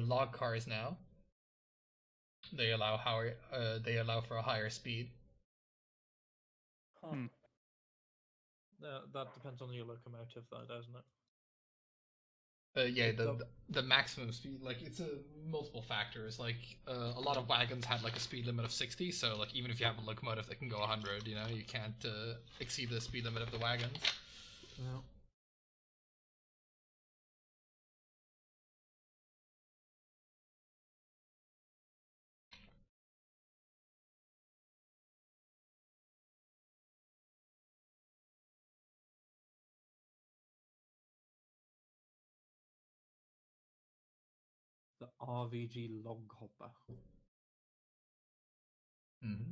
log cars now. They allow for a higher speed. Huh. Hmm. That depends on your locomotive, though, doesn't it? Yeah, It the, do- the the maximum speed, like it's a multiple factors. Like a lot of wagons had like a speed limit of 60, so like even if you have a locomotive that can go 100, you know, you can't exceed the speed limit of the wagons. Yeah. The RVG log hopper. Mm-hmm.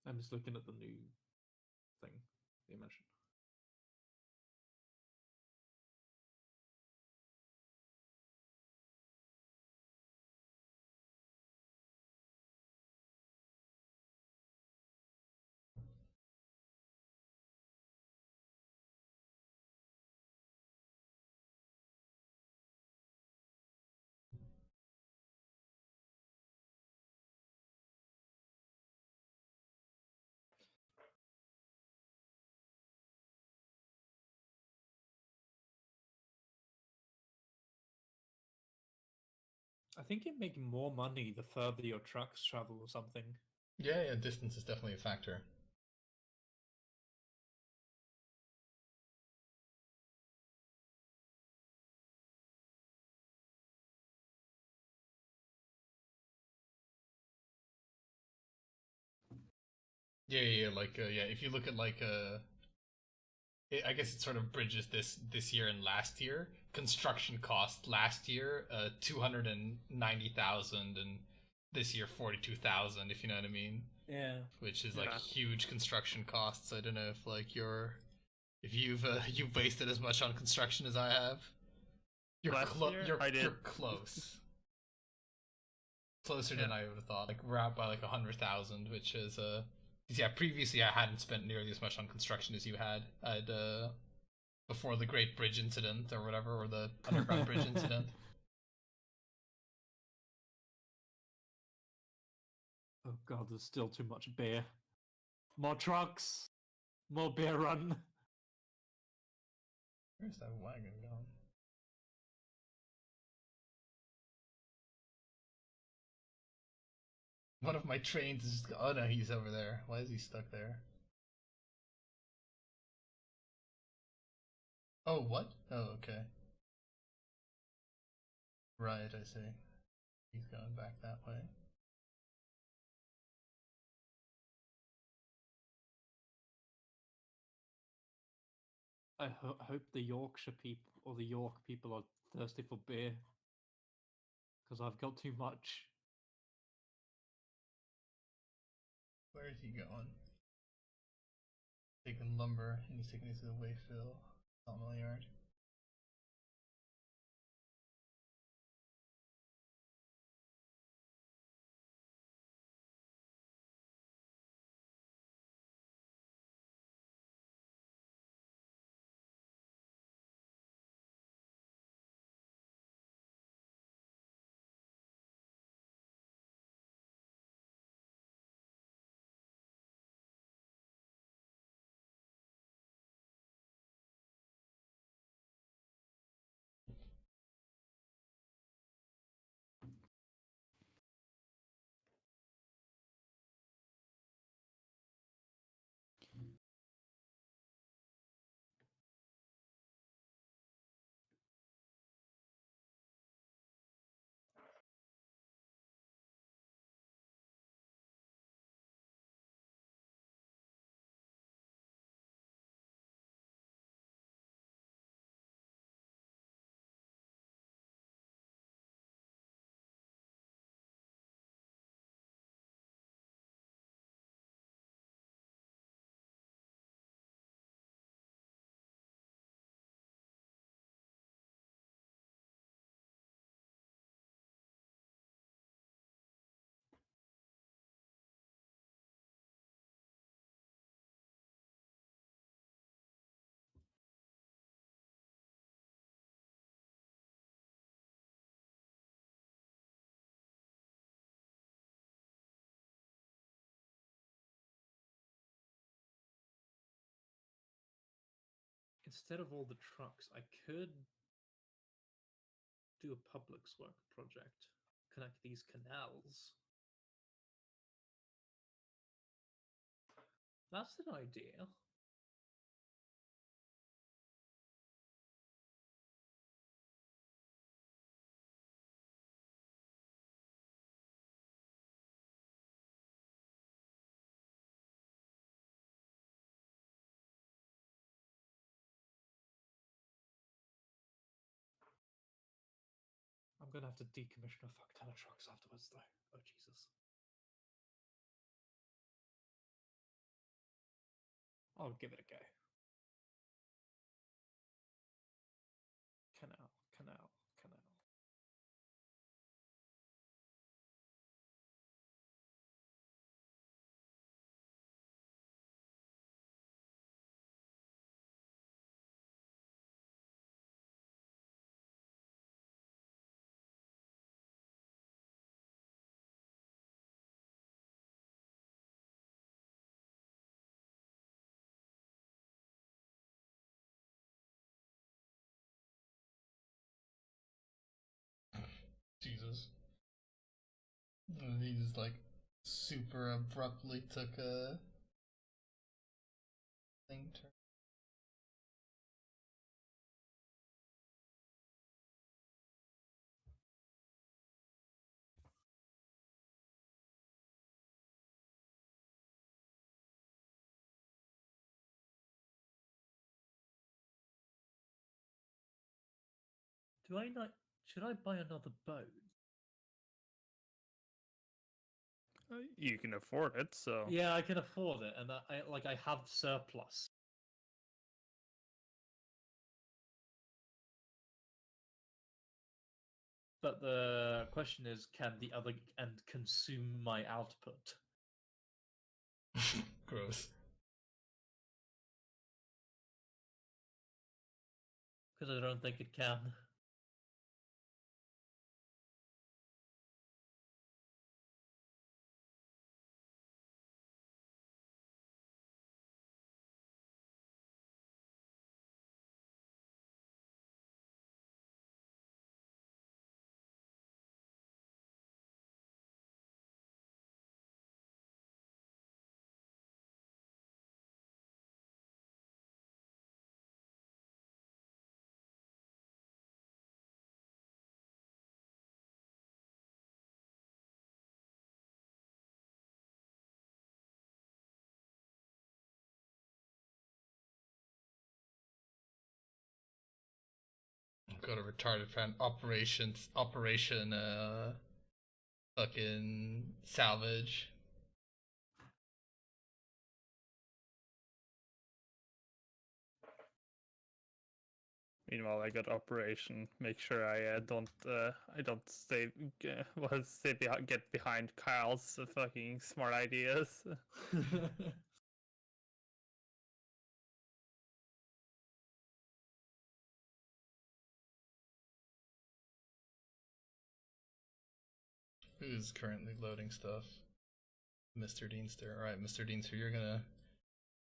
I'm just looking at the new thing you mentioned. I think you make more money the further your trucks travel or something. Yeah, distance is definitely a factor. Yeah, like yeah. If you look at like I guess it sort of bridges this year and last year. Construction cost last year 290,000 and this year 42,000. If you know what I mean. Yeah. Which is like Yeah. huge construction costs. I don't know if like if you've wasted as much on construction as I have. You're Last year, I did. you're close. Closer Yeah. than I would have thought. Like we're out by like 100,000, which is 'cause, yeah. Previously, I hadn't spent nearly as much on construction as you had. I'd before the Great Bridge Incident or whatever, or the Underground Bridge Incident. Oh god, there's still too much beer. More trucks. More beer run. Where's that wagon going? One of my trains is. Oh no, he's over there. Why is he stuck there? Oh, what? Oh, okay. Right, I see. He's going back that way. I hope the Yorkshire people or the York people are thirsty for beer. Because I've got too much. Where is he going? Taking lumber, and he's taking it to the Wayfill sawmill yard. Instead of all the trucks, I could do a public work project. Connect these canals. That's an idea. I'm gonna have to decommission a fuck ton of trucks afterwards, though. Oh Jesus! I'll give it a go. Canal, canal, canal. And he just like super abruptly took a thing turn. Do I not? Should I buy another boat? You can afford it, so Yeah, I can afford it, and I have surplus. But the question is, can the other end consume my output? Gross. Because I don't think it can. Got a retarded fan. Operation fucking salvage. meanwhile I got operation. Make sure I don't stay get behind Kyle's fucking smart ideas. Who's currently loading stuff? Mr. Deanster. All right, Mr. Deanster,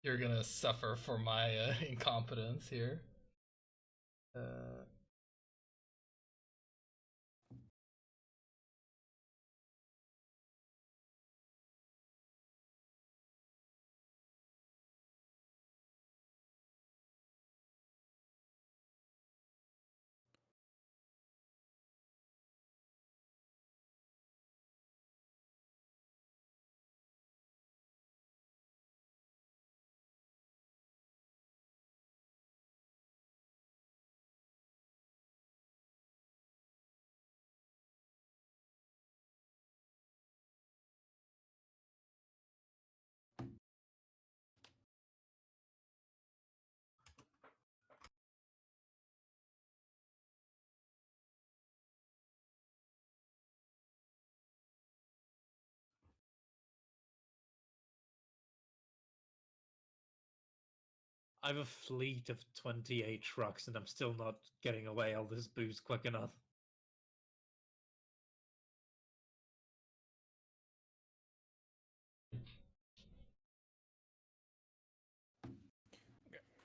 you're gonna suffer for my incompetence here. I have a fleet of 28 trucks, and I'm still not getting away all this booze quick enough.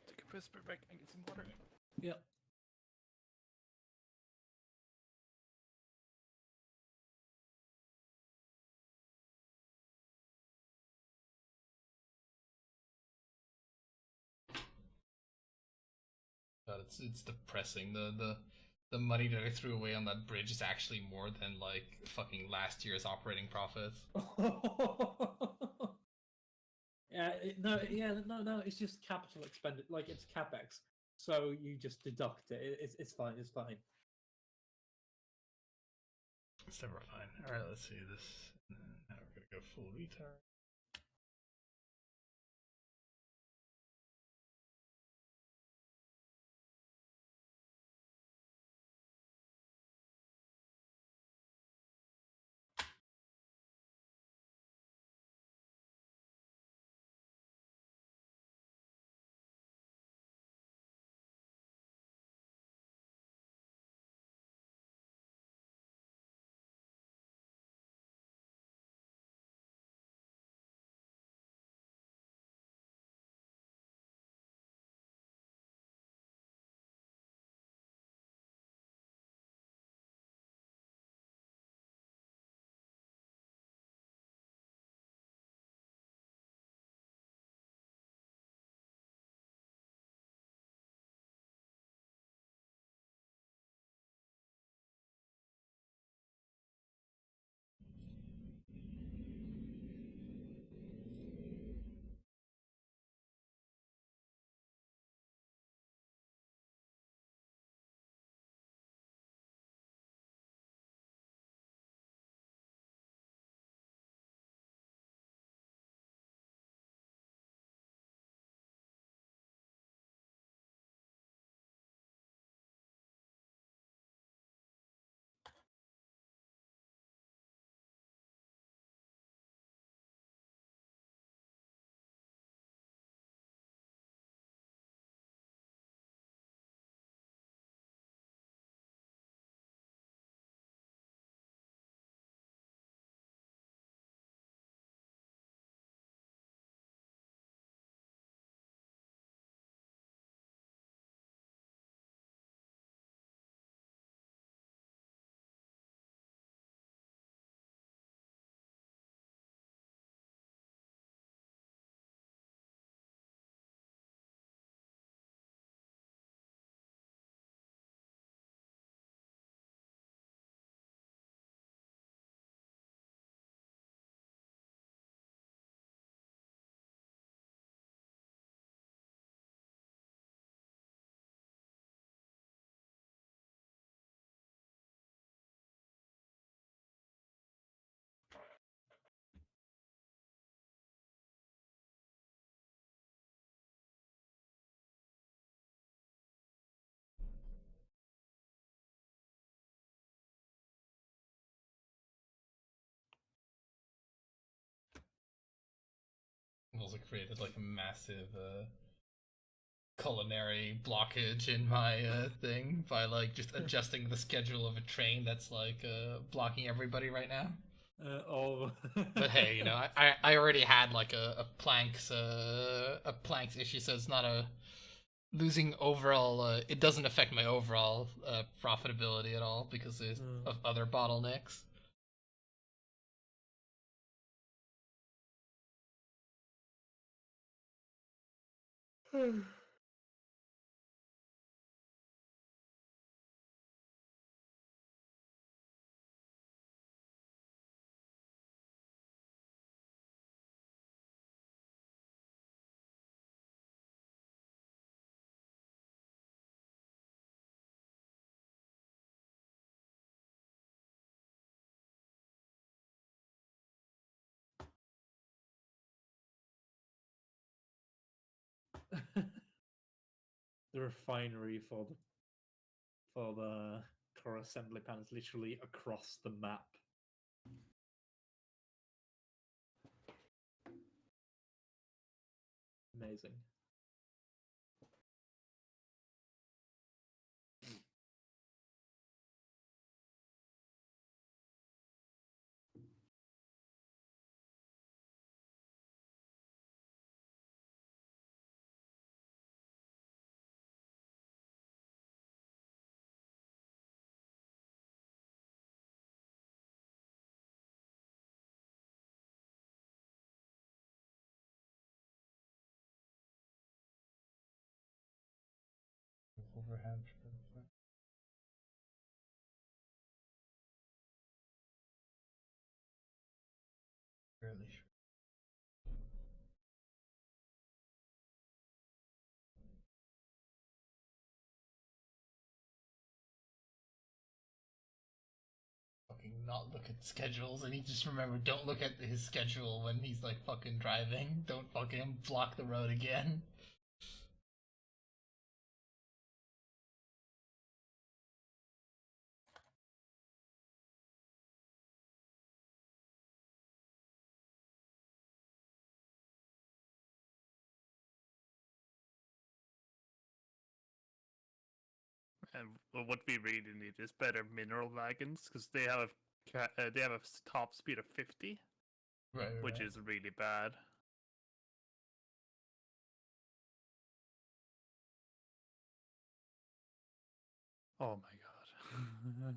Take a piss break and get some water. Yep. God, it's depressing. The money that I threw away on that bridge is actually more than like fucking last year's operating profits. No. It's just capital expended. Like it's capex, so you just deduct it. It's fine. It's fine. It's never fine. All right, let's see this. Now we're gonna go full retard. also created like a massive culinary blockage in my thing by like just adjusting the schedule of a train that's like blocking everybody right now. Oh. But hey, you know, I already had like a planks issue, so it's not a losing overall. It doesn't affect my overall profitability at all because of other bottlenecks. The refinery for the core assembly pan is literally across the map. Amazing. Fairly sure. Fucking not look at schedules, and he just remember don't look at his schedule when he's like fucking driving. Don't fucking block the road again. And what we really need is better mineral wagons because they have a top speed of 50, Right, which is really bad. Oh my god.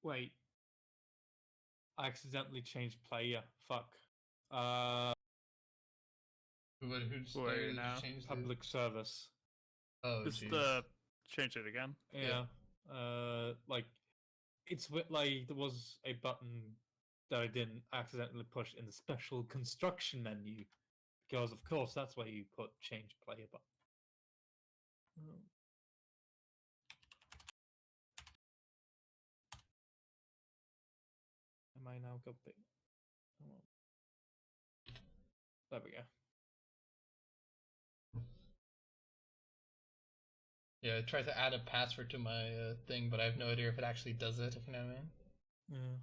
Wait. I accidentally changed player. Fuck. Who's Who are you did now? you change Public service. Oh Just jeez. change it again. Yeah. Like like there was a button that I didn't accidentally push in the special construction menu because of course that's where you put change player button. Am I now got big? There we go. Yeah, I tried to add a password to my thing, but I have no idea if it actually does it, if you know what I mean. Yeah.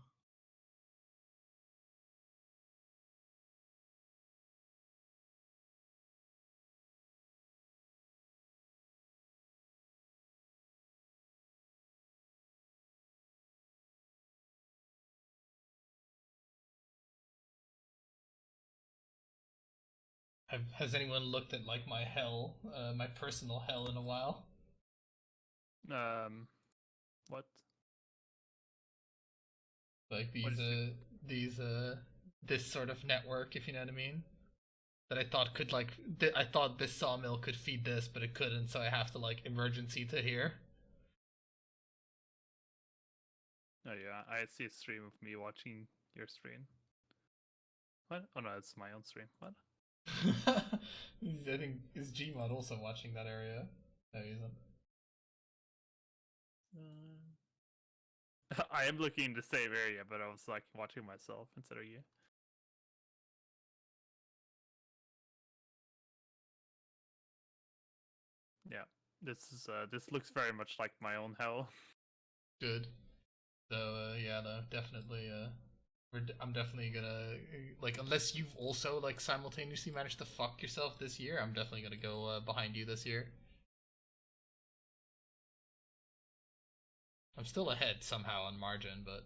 Has anyone looked at like my hell, my personal hell in a while? What? Like What is it? these this sort of network, if you know what I mean. That I thought could like I thought this sawmill could feed this, but it couldn't, so I have to like emergency to here. Oh yeah, I see a stream of me watching your stream. What? Oh no, it's my own stream. What? I think is Gmod also watching that area? No, he isn't. I am looking in the same area, but I was like watching myself instead of you. Yeah, this looks very much like my own hell. Good. So yeah, no, definitely. I'm definitely gonna like, unless you've also like simultaneously managed to fuck yourself this year, I'm definitely gonna go behind you this year. I'm still ahead somehow on margin, but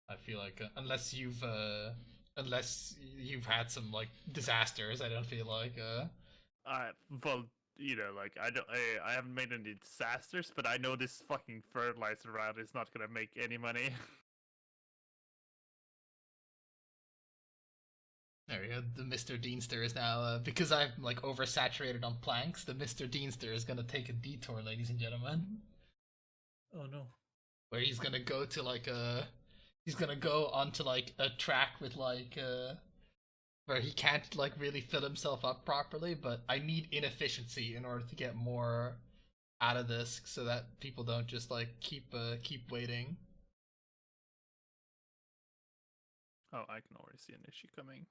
I feel like unless you've had some like disasters, I don't feel like Well, you know, like I haven't made any disasters, but I know this fucking fertilizer route is not gonna make any money. there we go. The Mr. Deanster is now because I'm like oversaturated on planks. The Mr. Deanster is gonna take a detour, ladies and gentlemen, Oh no. where he's gonna go to like he's gonna go onto like a track with like where he can't like really fill himself up properly, but I need inefficiency in order to get more out of this so that people don't just like keep waiting. Oh, I can already see an issue coming.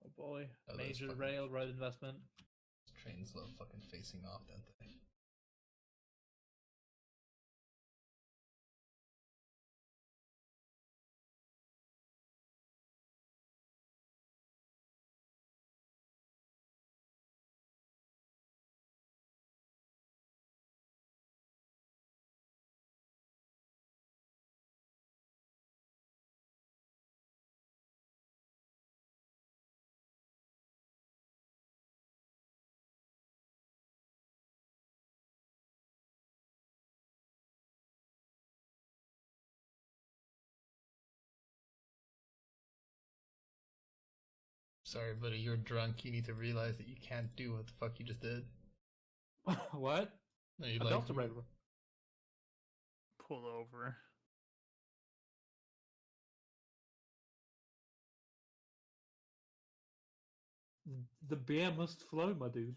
Oh boy. Oh, those Major fucking- railroad investment. Trains love fucking facing off, don't they? Sorry, buddy, you're drunk. You need to realize that you can't do what the fuck you just did. What? No, you A like Delta railroad. Pull over. The beer must flow, my dude.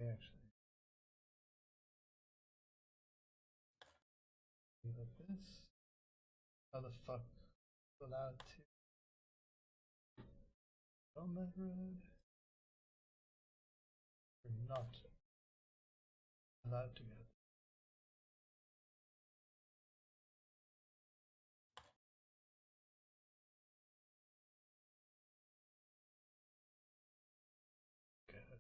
actually like this. How the fuck allowed to on that road? We're not allowed to go. Okay.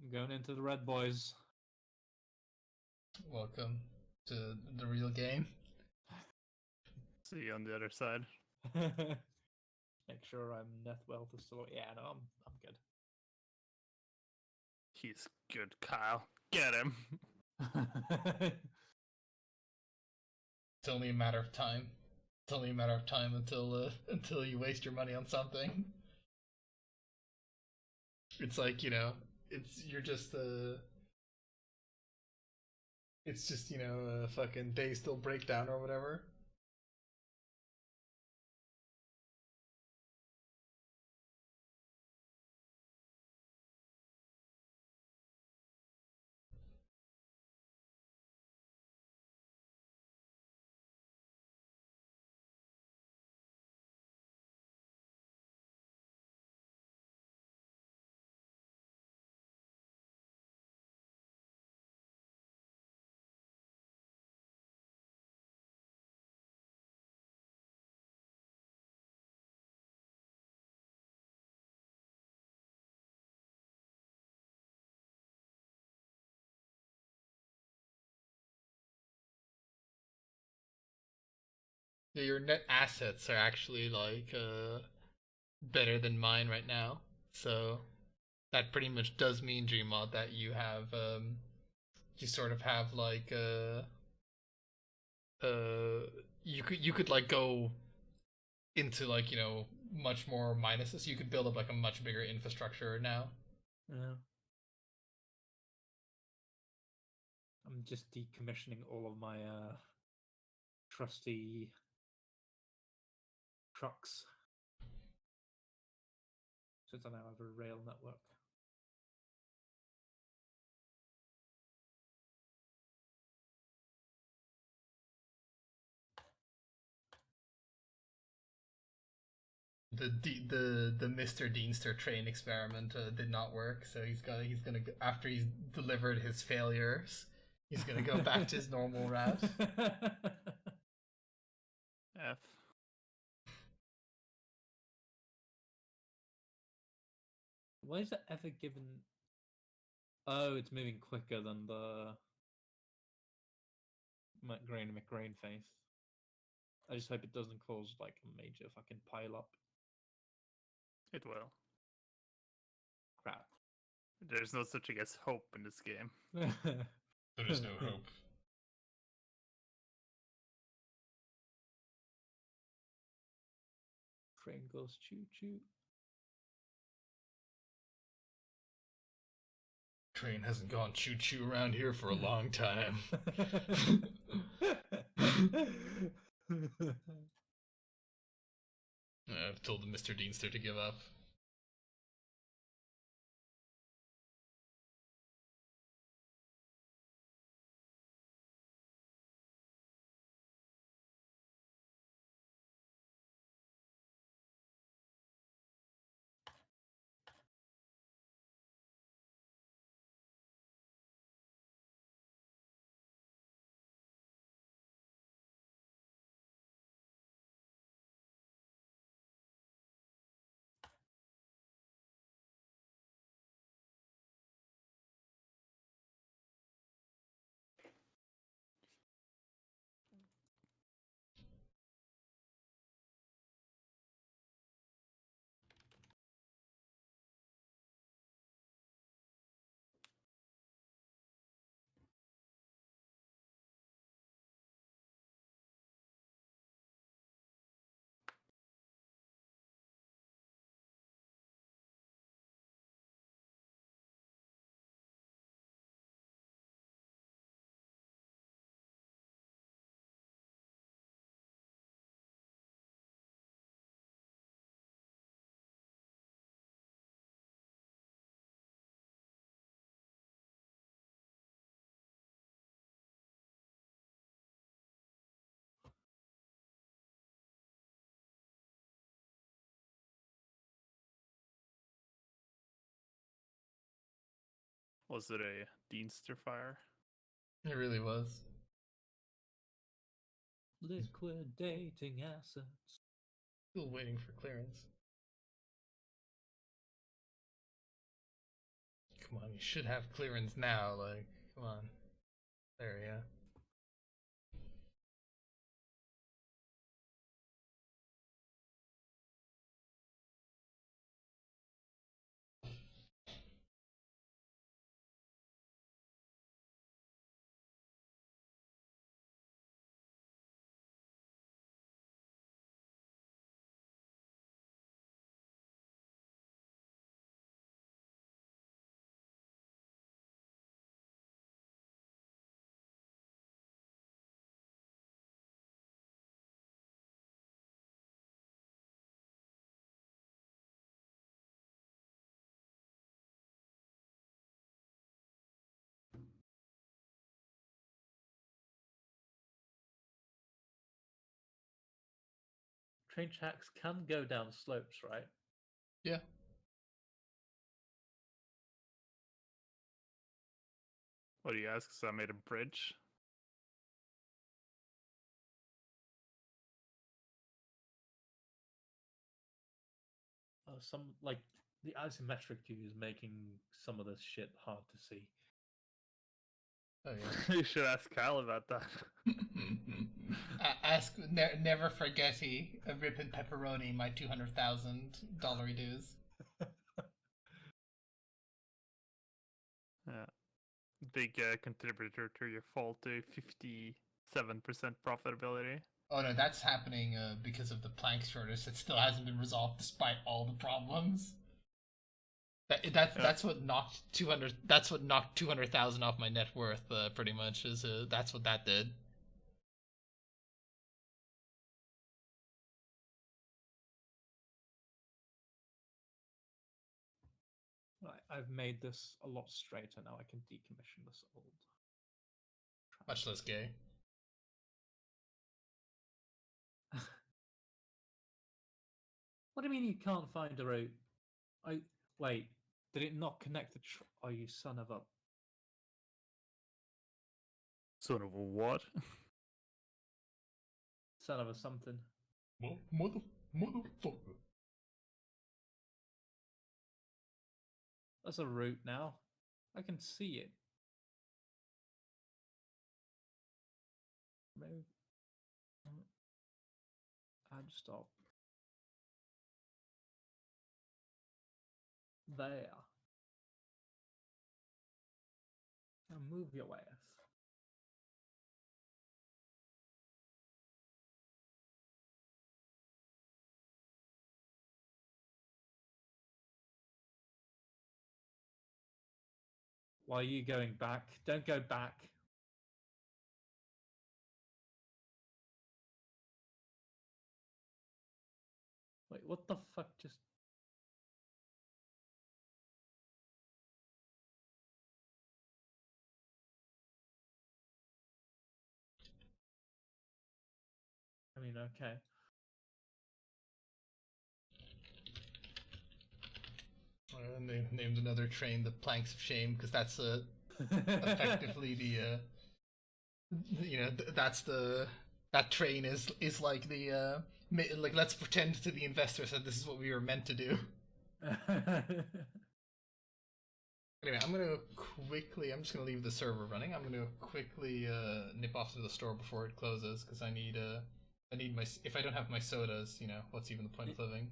I'm going into the red boys. Welcome to the real game. See you on the other side. Make sure net wealth is still. Yeah, no, I'm good. He's good, Kyle. Get him. It's only a matter of time. It's only a matter of time until you waste your money on something. It's like, you're just it's just, a fucking day still breakdown or whatever. Yeah, your net assets are actually like better than mine right now. So that pretty much does mean, Gmod, that you sort of have like you could like go into like much more minuses. You could build up like a much bigger infrastructure now. Yeah. I'm just decommissioning all of my trusty trucks since I now have a rail network. The Mr. Deanster train experiment did not work, so he's gonna after he's delivered his failures, he's gonna go back to his normal route. F. Why is it ever given? Oh, it's moving quicker than the McGrain face. I just hope it doesn't cause like a major fucking pile up. It will. Crap. There's no such thing as hope in this game. There is no hope. Train goes choo choo. Train hasn't gone choo choo around here for a long time. I've told the Mr. Deanster to give up. Was it a Deanster fire? It really was. Liquidating assets. Still waiting for clearance. Come on, you should have clearance now. Like, come on. There, yeah. train tracks can go down slopes, right? Yeah. What do you ask? So I made a bridge. Some like the isometric view is making some of this shit hard to see. Oh yeah. You should ask Kyle about that. Ask never forget he a rip and pepperoni my $200,000 dues. Yeah. Big contributor to your fall to 57% profitability. Oh no, that's happening because of the plank shortage that still hasn't been resolved despite all the problems. That's what knocked 200. That's what knocked 200,000 off my net worth. Pretty much is that's what that did. Right, I've made this a lot straighter now. I can decommission this old. Much less gay. What do you mean you can't find a route? Wait. Did it not connect the? Oh, you son of a! Sort of a what? Son of a something. Motherfucker. That's a route now. I can see it. Move. Add stop. There. Now move your ass. Why are you going back? Don't go back. Wait, what the fuck just... I mean, okay. They named another train the Planks of Shame because that's effectively the that's the that train is like the like let's pretend to the investors that this is what we were meant to do. Anyway, I'm just gonna leave the server running. I'm gonna quickly nip off to the store before it closes because I need my, if I don't have my sodas, what's even the point of living?